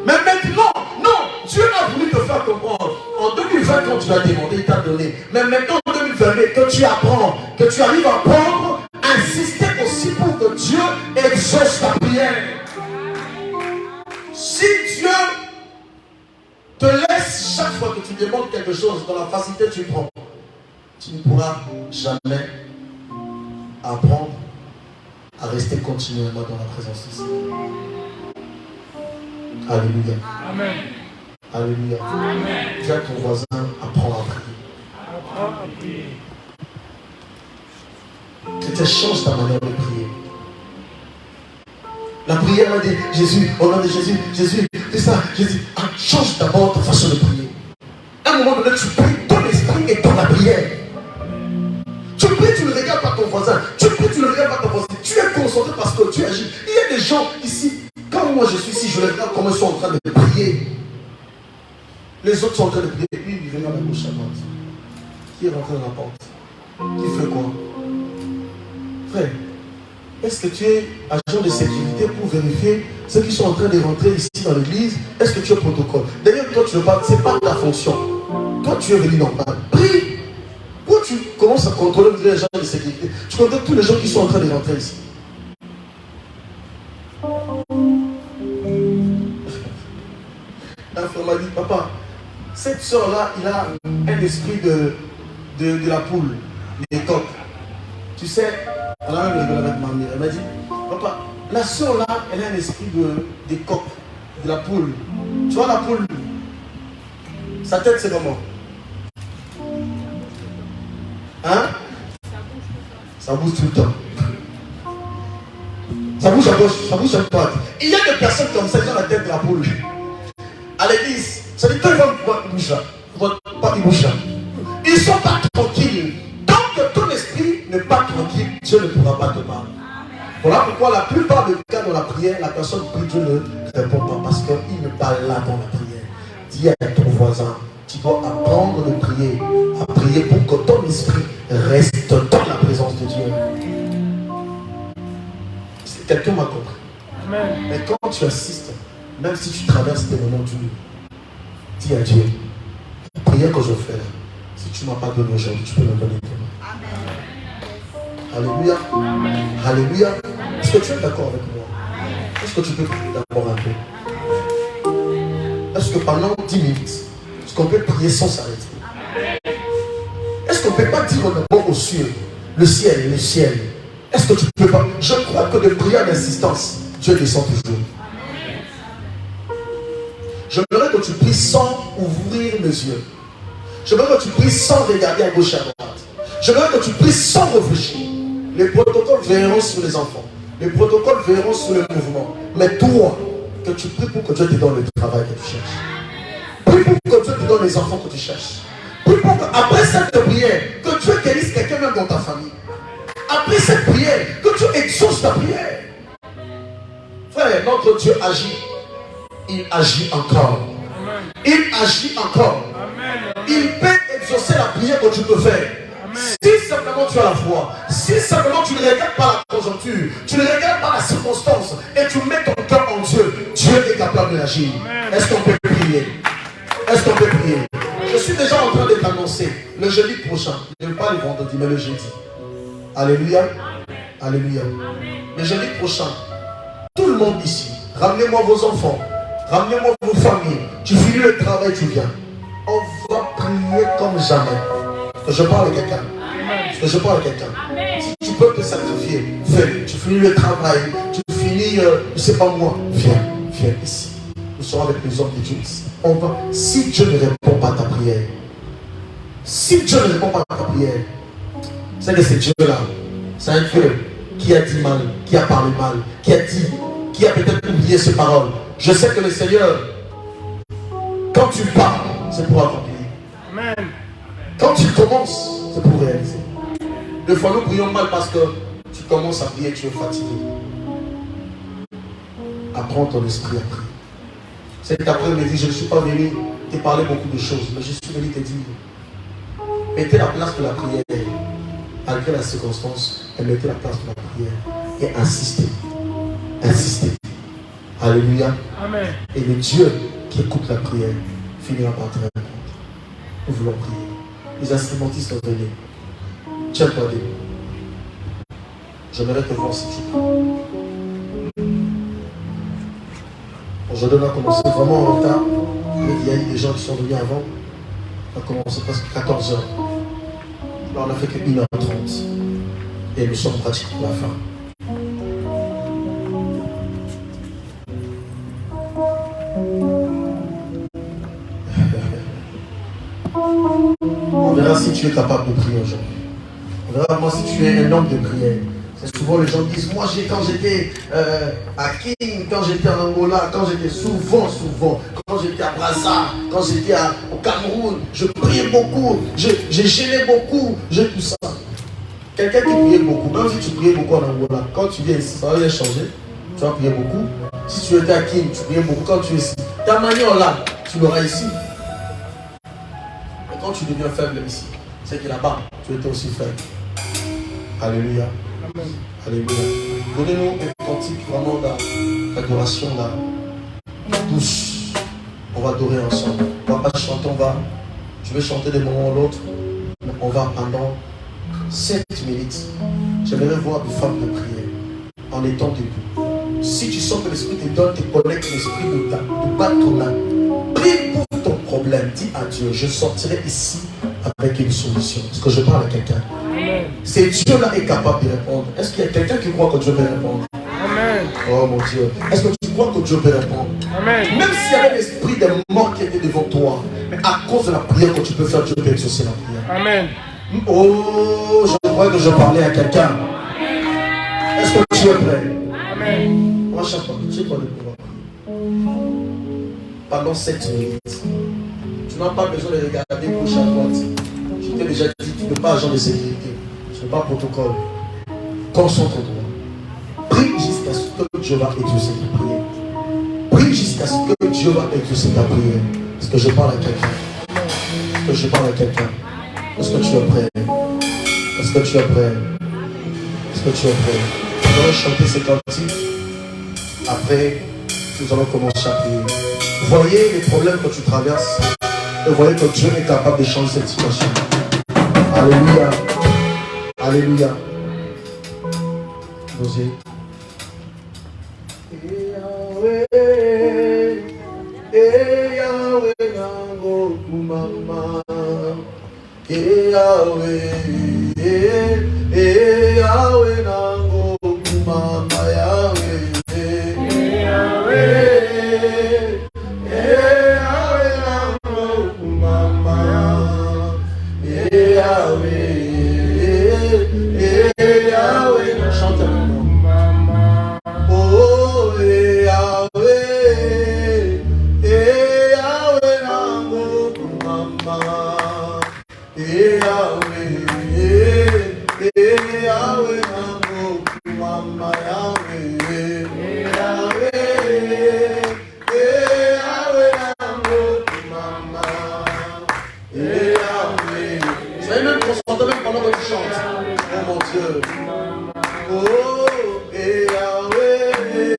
Mais maintenant, non, Dieu a voulu te faire comprendre. En 2020, quand tu l'as demandé, il t'a donné. Mais maintenant, en 2022, que tu apprends, que tu arrives à apprendre, insister aussi pour que Dieu exauce ta prière. Si Dieu te laisse chaque fois que tu demandes quelque chose, dans la facilité tu prends, tu ne pourras jamais apprendre à rester continuellement dans la présence de Dieu. Alléluia. Amen. Alléluia. Amen. Dis à ton voisin, apprends à prier. Que tu changes ta manière de prier. La prière m'a dit, Jésus, au nom de Jésus, Jésus, c'est ça, Jésus. Change d'abord ta façon de prier. À un moment donné, tu pries, ton esprit est dans la prière. Tu pries, tu ne regardes pas ton voisin. Tu pries, tu ne regardes pas ton voisin. Tu es concentré parce que tu agis. Il y a des gens ici, quand moi je suis ici, je les regarde comment ils sont en train de prier. Les autres sont en train de prier. Lui, il regarde à gauche, à droite. Qui est rentré dans la porte? Qui fait quoi? Frère, est-ce que tu es agent de sécurité pour vérifier ceux qui sont en train de rentrer ici dans l'église? Est-ce que tu es protocole? D'ailleurs, toi, tu ne veux pas, ce n'est pas ta fonction. Toi, tu es venu normal. Prie. Quand tu commences à contrôler les gens de sécurité, tu contrôles tous les gens qui sont en train de rentrer ici. L'enfant m'a dit, papa, cette soeur-là, il a un esprit de la poule, des coqs. Tu sais, on a même rigolé avec ma mère. Elle m'a dit, papa, la soeur là, elle a un esprit des coqs, de la poule. Tu vois la poule? Sa tête c'est comment? Hein? Ça bouge tout le temps. Ça bouge à gauche, ça bouge à droite. Il y a des personnes comme ça, ils ont la tête de la poule. À l'église, ça dit, quand ils vont bouger là, ils bougent là. Ils ne sont pas tranquilles. Tant que ton esprit n'est pas tranquille, Dieu ne pourra pas te parler. Voilà pourquoi la plupart des cas dans la prière, la personne prie, Dieu ne répond pas parce qu'il n'est pas là dans la prière. Dis à ton voisin, tu dois apprendre à prier pour que ton esprit reste dans la présence de Dieu. Quelqu'un m'a compris. Amen. Mais quand tu assistes, même si tu traverses des moments durs, dis à Dieu, la prière que je fais, si tu ne m'as pas donné aujourd'hui, tu peux me donner demain. Alléluia. Alléluia. Est-ce que tu es d'accord avec moi? Est-ce que tu peux prier d'abord un peu? Est-ce que pendant 10 minutes, est-ce qu'on peut prier sans s'arrêter? Est-ce qu'on ne peut pas dire d'abord au ciel, le ciel, le ciel? Est-ce que tu ne peux pas? Je crois que de prier en insistance, Dieu descend toujours. J'aimerais que tu pries sans ouvrir les yeux. J'aimerais que tu pries sans regarder à gauche et à droite. J'aimerais que tu pries sans réfléchir. Les protocoles verront sur les enfants. Les protocoles verront sur le mouvement. Mais toi, que tu pries pour que Dieu te donne le travail que tu cherches. Prie pour que Dieu te donne les enfants que tu cherches. Prie pour qu'après cette prière, que Dieu guérisse quelqu'un même dans ta famille. Après cette prière, que Dieu exauce ta prière. Frère, notre Dieu agit. Il agit encore. Il agit encore. Il peut exaucer la prière que tu peux faire. Si simplement tu as la foi, si simplement tu ne regardes pas la conjoncture, tu ne regardes pas la circonstance et tu mets ton cœur en Dieu, Dieu est capable d'agir. Est-ce qu'on peut prier? Est-ce qu'on peut prier? Je suis déjà en train de t'annoncer le jeudi prochain, pas le vendredi, mais le jeudi. Alléluia. Alléluia. Le jeudi prochain, tout le monde ici, ramenez-moi vos enfants, ramenez-moi vos familles. Tu finis le travail, tu viens. On va prier comme jamais. Je parle à quelqu'un. Je parle à quelqu'un. Si tu peux te sacrifier, fais. Tu finis le travail, tu finis, je ne sais pas moi, viens ici. Nous serons avec les hommes de Dieu ici. On va. Si Dieu ne répond pas à ta prière, si Dieu ne répond pas à ta prière, c'est que c'est Dieu-là. C'est un Dieu qui a dit mal, qui a parlé mal, qui a dit, qui a peut-être oublié ses paroles. Je sais que le Seigneur, quand tu parles, c'est pour accomplir. Amen. Quand tu commences, c'est pour réaliser. Des fois, nous prions mal parce que tu commences à prier et tu es fatigué. Apprends ton esprit à prier. Cet après-midi, je ne suis pas venu te parler beaucoup de choses, mais je suis venu te dire, mettez la place de la prière, malgré la circonstance, et mettez la place de la prière, et insistez. Insistez. Alléluia. Amen. Et le Dieu qui écoute la prière finira par te répondre. Nous voulons prier. Les instrumentistes sont venus. Tiens-toi debout. J'aimerais te voir si tu peux. Aujourd'hui, on a commencé vraiment en retard. Il y a eu des gens qui sont venus avant. On a commencé presque 14h. Là, on n'a fait que 1h30. Et nous sommes pratiquement à la fin. On verra si tu es capable de prier aujourd'hui. On verra vraiment si tu es un homme de prière. C'est souvent les gens disent, moi quand j'étais à King, quand j'étais en Angola, quand j'étais souvent, quand j'étais à Brazza, quand j'étais au Cameroun, je priais beaucoup, je gênais beaucoup, tout ça. Quelqu'un qui priait beaucoup, même si tu priais beaucoup en Angola, quand tu viens ici, ça va rien changer. Tu vas prier beaucoup. Si tu étais à King, tu priais beaucoup. Quand tu es ici, ta manière là, tu l'auras ici. Quand tu deviens faible ici, c'est que là-bas, tu étais aussi faible. Alléluia. Amen. Alléluia. Donnez-nous un cantique vraiment d'adoration là. Tous, on va adorer ensemble. On va pas chanter, je vais chanter des moments ou l'autre. On va pendant 7 minutes. J'aimerais voir des femmes de prière en étant debout. Si tu sens que l'esprit te donne, te connecte l'esprit de battre ton âme. Prie pour ton problème. Dis à Dieu, je sortirai ici avec une solution. Est-ce que je parle à quelqu'un? C'est Dieu-là qui est capable de répondre. Est-ce qu'il y a quelqu'un qui croit que Dieu peut répondre? Amen. Oh mon Dieu. Est-ce que tu crois que Dieu peut répondre? Amen. Même s'il y avait l'esprit des morts qui était devant toi, mais à cause de la prière que tu peux faire, Dieu peut exaucer la prière. Amen. Oh, je crois que je parlais à quelqu'un. Est-ce que tu es prêt? Amen. On va chanter. Tu es quoi de pouvoir prier? Pendant 7 minutes. Tu n'as pas besoin de regarder gauche à droite. Je t'ai déjà dit, tu n'es pas agent de sécurité. Ce n'est pas protocole. Concentre-toi. Prie jusqu'à ce que Dieu va exaucer ta prière. Prie jusqu'à ce que Dieu va exaucer ta prière. Est-ce que je parle à quelqu'un? Est-ce que je parle à quelqu'un? Est-ce que tu es prêt? Est-ce que tu es prêt? Est-ce que tu es prêt? Nous allons chanter ces cantiques. Après, nous allons commencer à prier. Voyez les problèmes que tu traverses. Et voyez que Dieu est capable de changer cette situation. Alléluia. Alléluia. Osez. Yahweh, nango kumama. Yahweh, nango kumama. Yahweh, nango kumama. Yahweh, chante avec moi. Oh, Yahweh, Yahweh, nango kumama. Yahweh, Yahweh, nango kumama. Yahweh, Yahweh, nango kumama. Yahweh. Soyez même concentrés même pendant que tu chantes. Oh mon Dieu. Oh, Yahweh,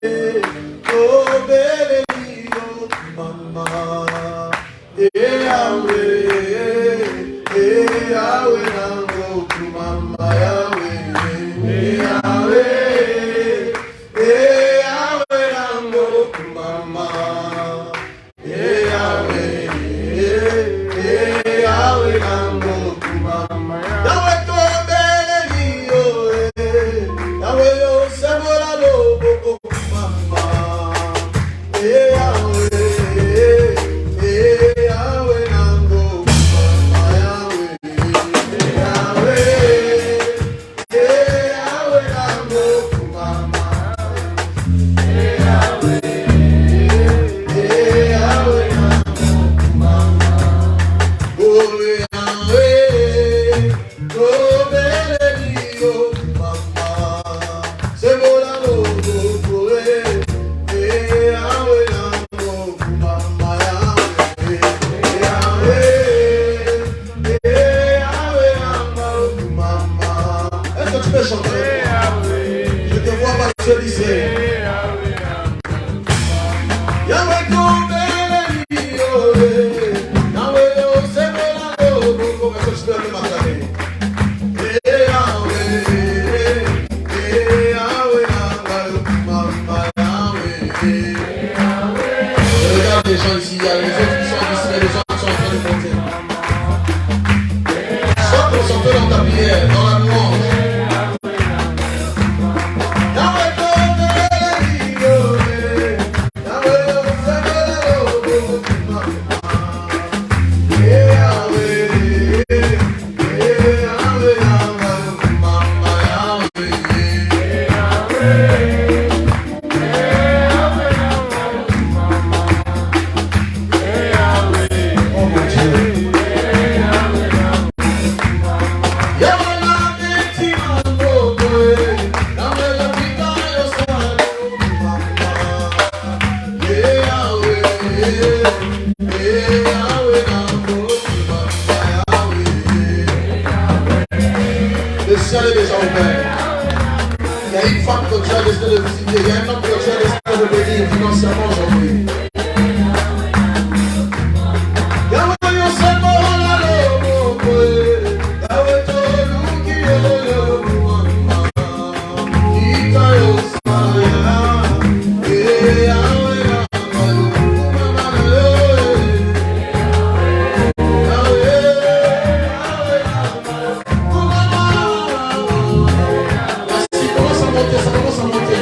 oh, Béli, oh, Mama, Yahweh, Yahweh, nango kumama. Yahweh, Yahweh, Yahweh, nango kumama. Yahweh, Yahweh, nango kumama. Yahweh, to Béli, oh, Yahweh, oh, Sebola, lo, boko kumama. Yahweh, Yahweh, nango kumama. Yahweh, Yahweh, nango kumama. Yahweh, Yahweh, nango kumama. Oh, Yahweh, oh, Béli, oh, mama. Sebola, lo, boko, Yahweh, nango kumama. Yahweh, Yahweh, nango kumama. Est-ce que tu peux chanter? Je te vois pas seul ici. Yahweh, oh, Béli, oh, Yahweh, oh, Sebola, lo, boko. Est-ce que tu peux me m'acclamer? Yahweh, Yahweh, nango kumama. Yahweh. Je regarde les gens ici, il y a les autres qui sont ici, mais les gens qui sont en train de monter. Sois concentré dans ta prière, dans la louange. Yahweh, oh, Béli, oh, Yahweh, oh, Sebola, lo, boko, kumama. Yahweh, Yahweh, nango kumama. Yahweh. Oh mon Dieu. Yahweh, la beti mango, Yahweh, la pita yo salo, mama. Yahweh, Yahweh, nango kumama. Yahweh. Le ciel est déjà ouvert. Il y a une femme que tu as décidé de visiter. Il y a un homme que tu as décidé de bénir financièrement aujourd'hui. Yahweh, yo sebola, lo, boko, Yahweh, to luki, yo, mama. Ita, yo, saya. Yahweh, nango kumama. Yahweh, kumama. Merci, commence à monter, ça commence à monter.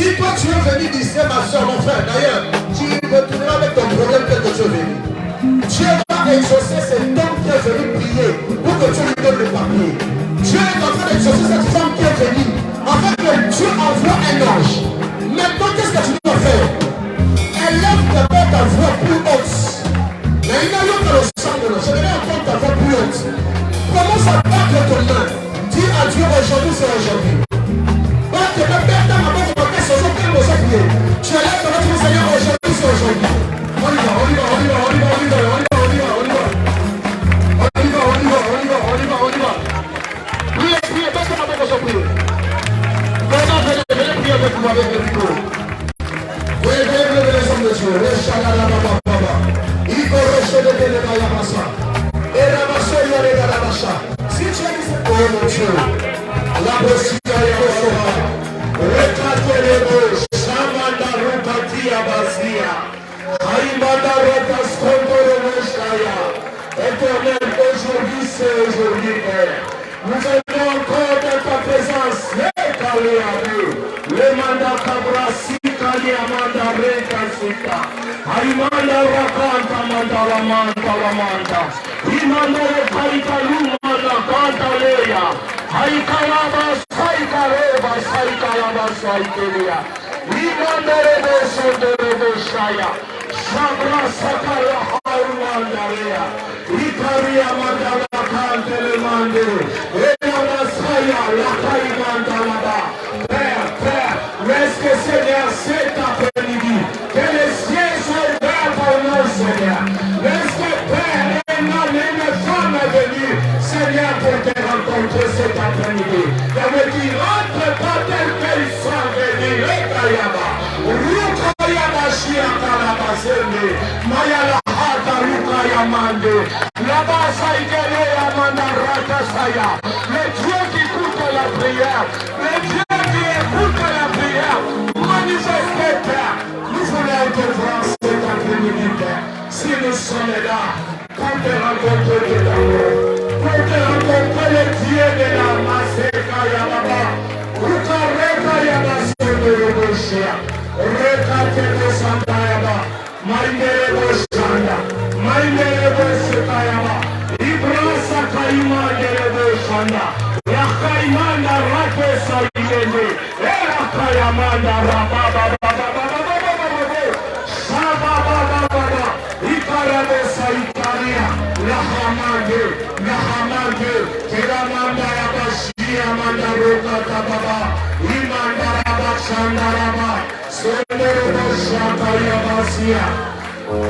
Si toi tu es venu d'ici, ma soeur, mon frère, d'ailleurs, tu retourneras avec ton problème tel que tu es venu. Dieu va exaucer cet homme qui est venu prier pour que tu lui donnes le papier. Dieu est en train d'exaucer cette femme qui est venue afin que Dieu envoie un ange. Maintenant, qu'est-ce que tu dois faire? Élève d'abord ta voix plus haute. Mais il y a l'autre dans le sang de l'eau. Je vais entendre ta voix plus haute. Commence à battre ton main. Dis à Dieu aujourd'hui, c'est aujourd'hui. Voilà, tu peux perdre ma main, tu peux faire ce jour, quel mot prier. Tu es là, tu vas dire, Seigneur, aujourd'hui, c'est aujourd'hui. On y va, on y va, on y va, on y va, on y va, on y va, on y va, on y va. On y va, on y va, on y va, on y va, on y va. Priez, priez, parce que ma main va se prier. Maintenant, venez prier avec moi, avec le micro. Venez les hommes de Dieu. Les chalala, baba, baba. Il corrige de télé, baya, basa. Et la basa, il y a les gars, la basa. Si tu as dit ça, oh mon Dieu. La bossia, il y a le sora. Recate les mots. Shamanda, rupatia, basia. Aïmanda, rotascondo, le moshaya. Éternel, aujourd'hui, c'est aujourd'hui, Père. Nous avons encore dans ta présence. Le mandat Kabrasi, Kali Amanda, Reka Sita. Aïmanda, Rakanta, Manda, Lamanta, Lamanta. Imanda, Kaita, Lumanda, Kanta, Leia. Haikalaba, Saikareba, Saikalaba, Saikelia. Imanda, Rebo, Sondo, Rebo, Shaya. Shabra, Sakaya, Haumanda, Lea. Ikaria, Manda, Kante, Le Mande. Est-ce que Seigneur, cet après-midi, que les cieux soient ouverts pour nous, Seigneur. Est-ce que Père, un homme et une femme est venu, Seigneur, pour te rencontrer cet après-midi. Ça veut dire, rentre pas tel qu'ils sont venus, les Kayaba. Rukayaba, Shiakalaba, Sende, Mayala, Hata, Rukayamande, là-bas, Saïkele, Amanda, Rakasaya. Le Dieu qui écoute la prière, le Dieu qui écoute la prière, manifeste, Père. Nous voulons te voir cet après-midi, Père. Si nous sommes là, pour te rencontrer de l'amour, pour te rencontrer le Dieu de la Maseka Yababa, Rukareka Yabasa de Roboshia, Rekate de Santa Yaba, Maïmere Boshanda, Maïmere Boshekayaba, Ibrasa Kaima de Boshanda, Rakaimanda Rake Saïmene, Erakayamanda Rababa, Shababa, Ikarabo Saïkaria, Lahamande, Lahamande, Keramanda Yabashi, Amanda Rokata Baba, Imanda Rabashanda Raba, Sondero Shaka Yabasia,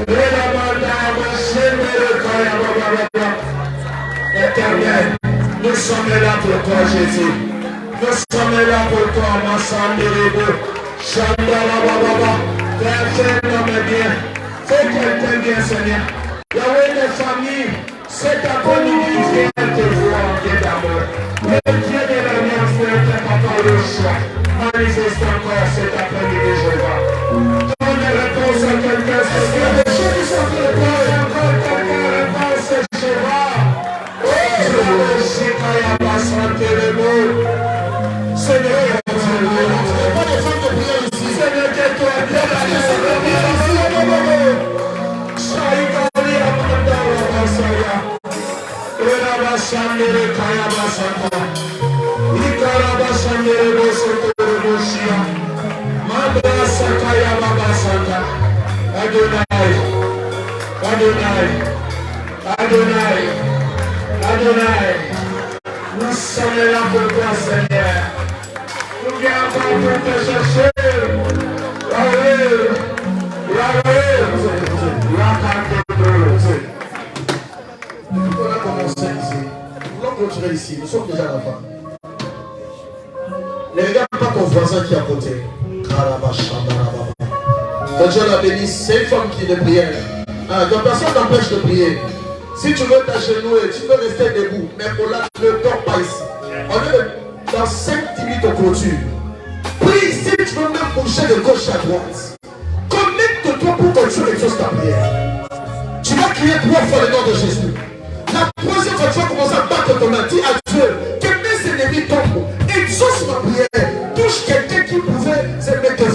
Eramanda Yabashende Kayababa. Éternel, nous sommes là pour toi, Jésus. Nous sommes là pour toi, Massanderebo, Chandala Baba. Fais l'homme bien. Fais quelqu'un bien, Seigneur. Yahweh des familles, cet après-midi vient te voir en Dieu d'amour. Le Dieu de l'alliance de notre papa le choix. Manifeste encore cet après-midi, Jéhovah. Donne réponse à quelqu'un, Seigneur. Les gens qui sont pour toi, encore quelqu'un réponse, Jéhovah. Seigneur, pas de femmes de prière ici. Seigneur, que toi, bien la Adonai, nous sommes là pour toi, Seigneur. Nous viens pour te chercher. On a commencé ici. Nous voulons clôturer ici. Nous sommes déjà à la fin. Ne regarde pas ton voisin qui est à côté. Que Dieu la bénisse. C'est une femme qui est de prière. Donc personne t'empêche de prier. Si tu veux t'agenouiller, tu peux rester debout. Mais pour là, ne dors pas ici. On est dans 5 minutes au clôture. Prie si tu veux même bouger de gauche à droite. Connecte-toi pour que Dieu exauce ta prière. Tu vas crier 3 fois le nom de Jésus. La troisième fois, tu vas commencer à battre ton main. Dis à Dieu que mes ennemis tombent. Exauce ma prière. Touche quelqu'un qui pouvait se mettre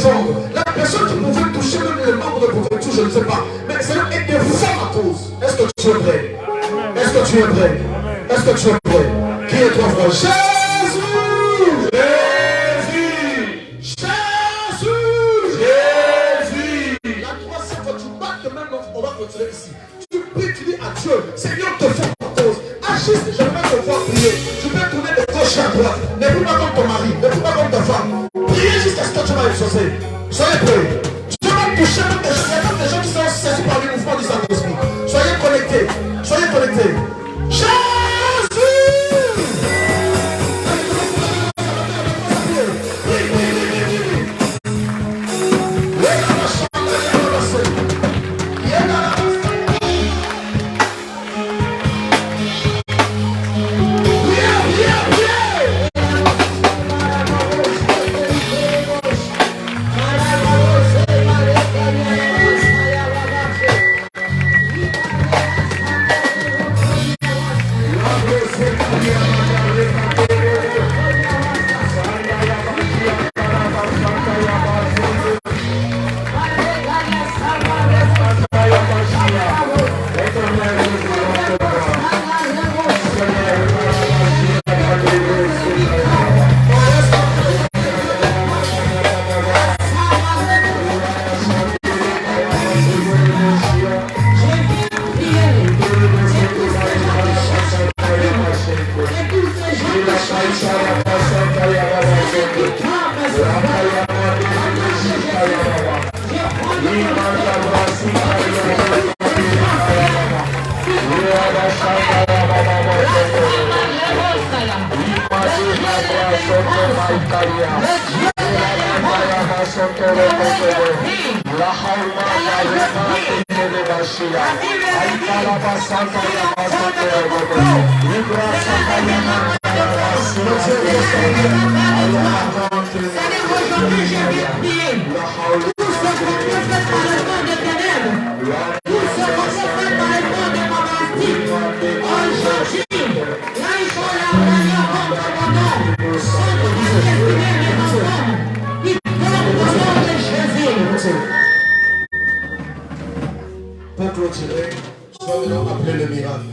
commencer. Soyez prêts. Je vais toucher même des gens. Il y a même des gens qui sont saisis par le mouvement du Saint-Esprit. Soyez connectés. Soyez connectés. Jésus! Pour clôturer, je vais maintenant appeler le miracle.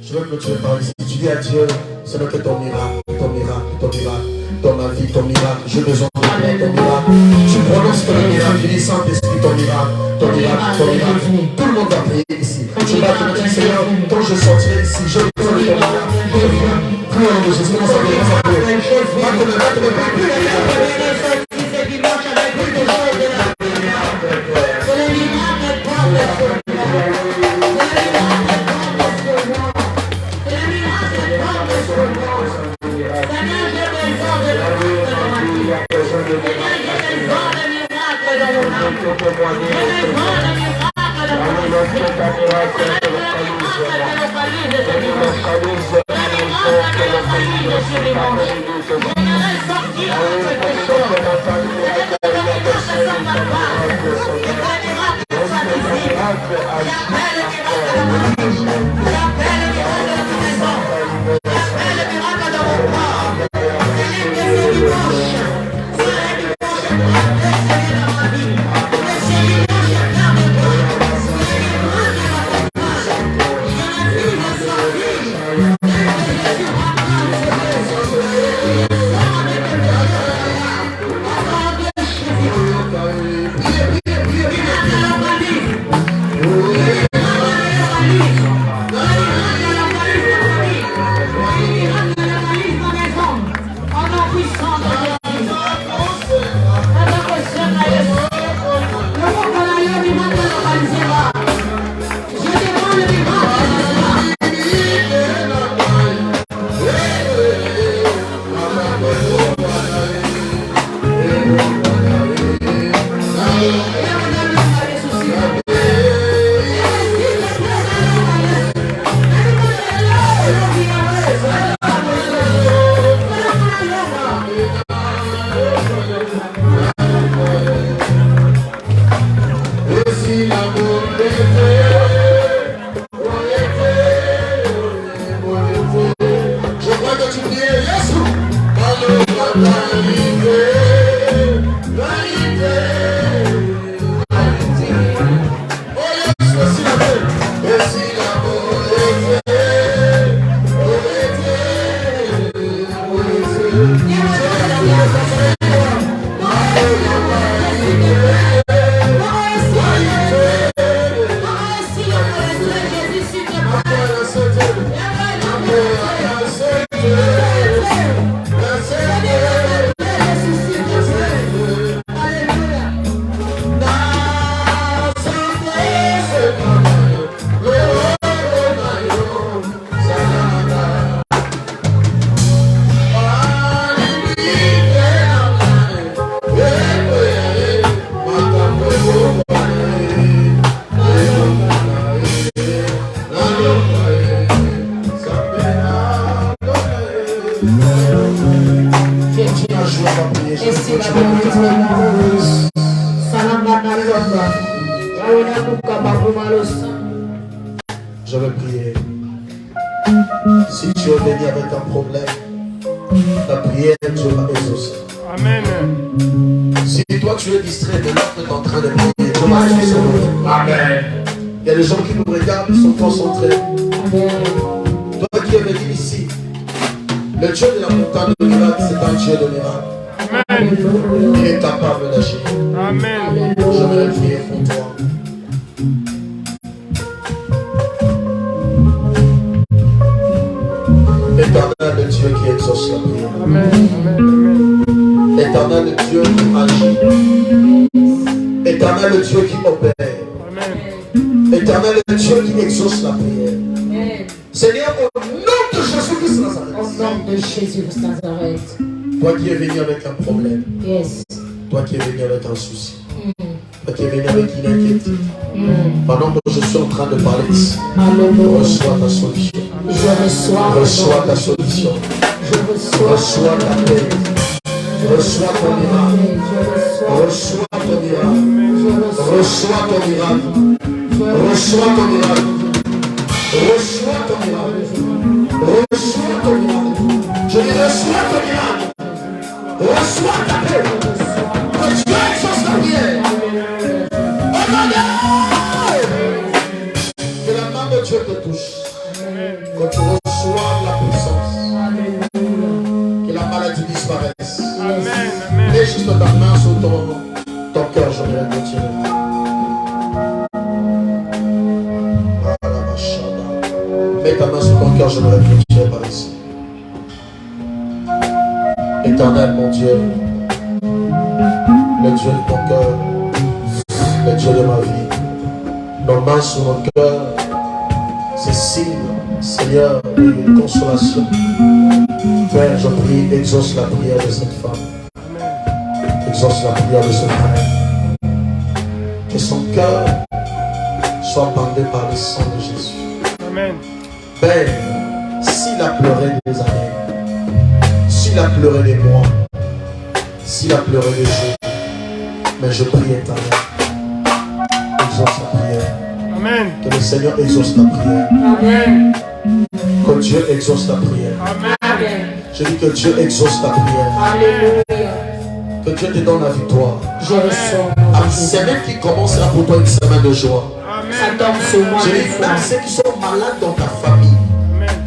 Je vais clôturer par ici. Tu dis à Dieu, ce n'est que ton miracle, ton miracle, ton miracle. Dans ma vie, ton miracle, j'ai besoin de toi, ton miracle. Tu prononces ton miracle, je dis Saint-Esprit, ton miracle, ton miracle, ton miracle. Tout le monde va prier ici. Tu vas te dire, Seigneur, quand je sortirai ici, je vais besoin de ton miracle. Plus au nom de Jésus, commence à prier, commence à prier. tu veux me faire. Je vais prier. Si tu es venu avec un problème, la prière, Dieu va exaucer. Amen. Si toi tu es distrait de l'autre est en train de prier, Dieu va exaucer. Amen. Il y a des gens qui nous regardent, ils sont concentrés. Toi qui es venu ici, le Dieu de la montagne de miracle, c'est un Dieu de miracle. Amen. Il est capable d'agir. Amen. Je vais prier pour toi. Éternel Dieu qui exauce la prière. Amen. Amen. Éternel Dieu qui agit. Éternel Dieu qui opère. Amen. Éternel Dieu qui exauce la prière. Seigneur, au nom de Jésus-Christ Nazareth. Au nom de Jésus-Christ Nazareth. Toi qui es venu avec un problème. Yes. Toi qui es venu avec un souci. Toi qui es venu avec une inquiétude. Pendant que je suis en train de parler ici, reçois ta solution. Je reçois. Reçois ta solution. Je reçois. Reçois ta paix. Reçois ton miracle. Reçois ton miracle. Reçois ton miracle. Reçois ton miracle. Reçois ton miracle. Reçois ton miracle. Je dis reçois ton miracle. Reçois ta paix. Que Dieu exauce ta prière. Oh mon Dieu. Que la main de Dieu te touche. Que tu reçois la puissance. Que la maladie disparaisse. Amen. Mets juste ta main sur ton cœur, je vais retirer. Mets ta main sur ton cœur, je vais retirer par ici. Éternel mon Dieu, le Dieu de ton cœur, le Dieu de ma vie, nos mains sur mon cœur, c'est signe, Seigneur, de consolation. Père, je prie, exauce la prière de cette femme. Exauce la prière de ce frère. Que son cœur soit bandé par le sang de Jésus. Amen. Père, s'il a pleuré des années, s'il a pleuré des mois, s'il a pleuré des jours, mais je prie éternel, exauce la prière. Amen. Que le Seigneur exauce ta prière. Amen. Que Dieu exauce ta prière. Amen. Je dis que Dieu exauce ta prière. Alléluia. Que Dieu te donne la victoire. Je reçois. La semaine qui commencera pour toi une semaine de joie. Ça tombe sur moi. Je dis même ceux qui sont malades dans ta famille,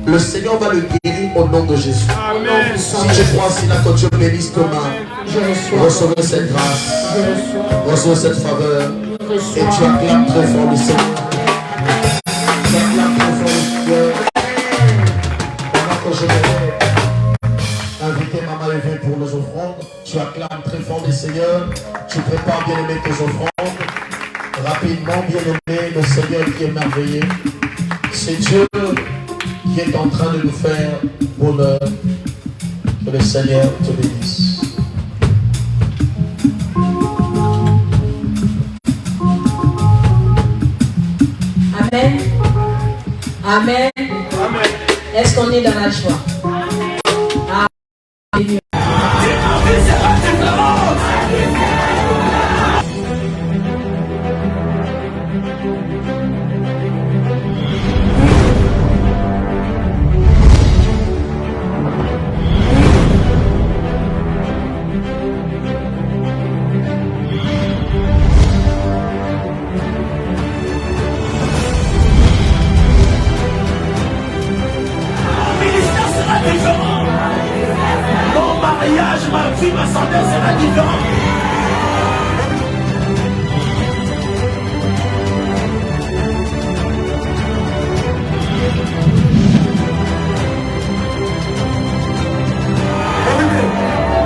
le Seigneur va le guérir au nom de Jésus. Amen. Si tu crois ainsi là, que Dieu bénisse tes mains, Je reçois. recevez cette grâce, Je reçois. recevez cette faveur, Je et tu reçois. acclames très fort le Seigneur. Tu acclames très fort le Seigneur. Pendant que je vais inviter Maman Éveil pour nos offrandes, tu acclames très fort le Seigneur. Tu prépares bien aimé tes offrandes. Rapidement, bien aimé, le Seigneur qui est merveilleux. C'est Dieu qui est en train de nous faire bonheur. Que le Seigneur te bénisse. Amen. Amen. Est-ce qu'on est dans la joie? Alléluia. Mon mariage, ma vie, ma santé sera différente.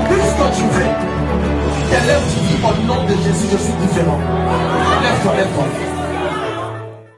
Qu'est-ce que tu fais? Tes lèvres, tu dis au nom de Jésus, je suis différent. Lève-toi, lève-toi.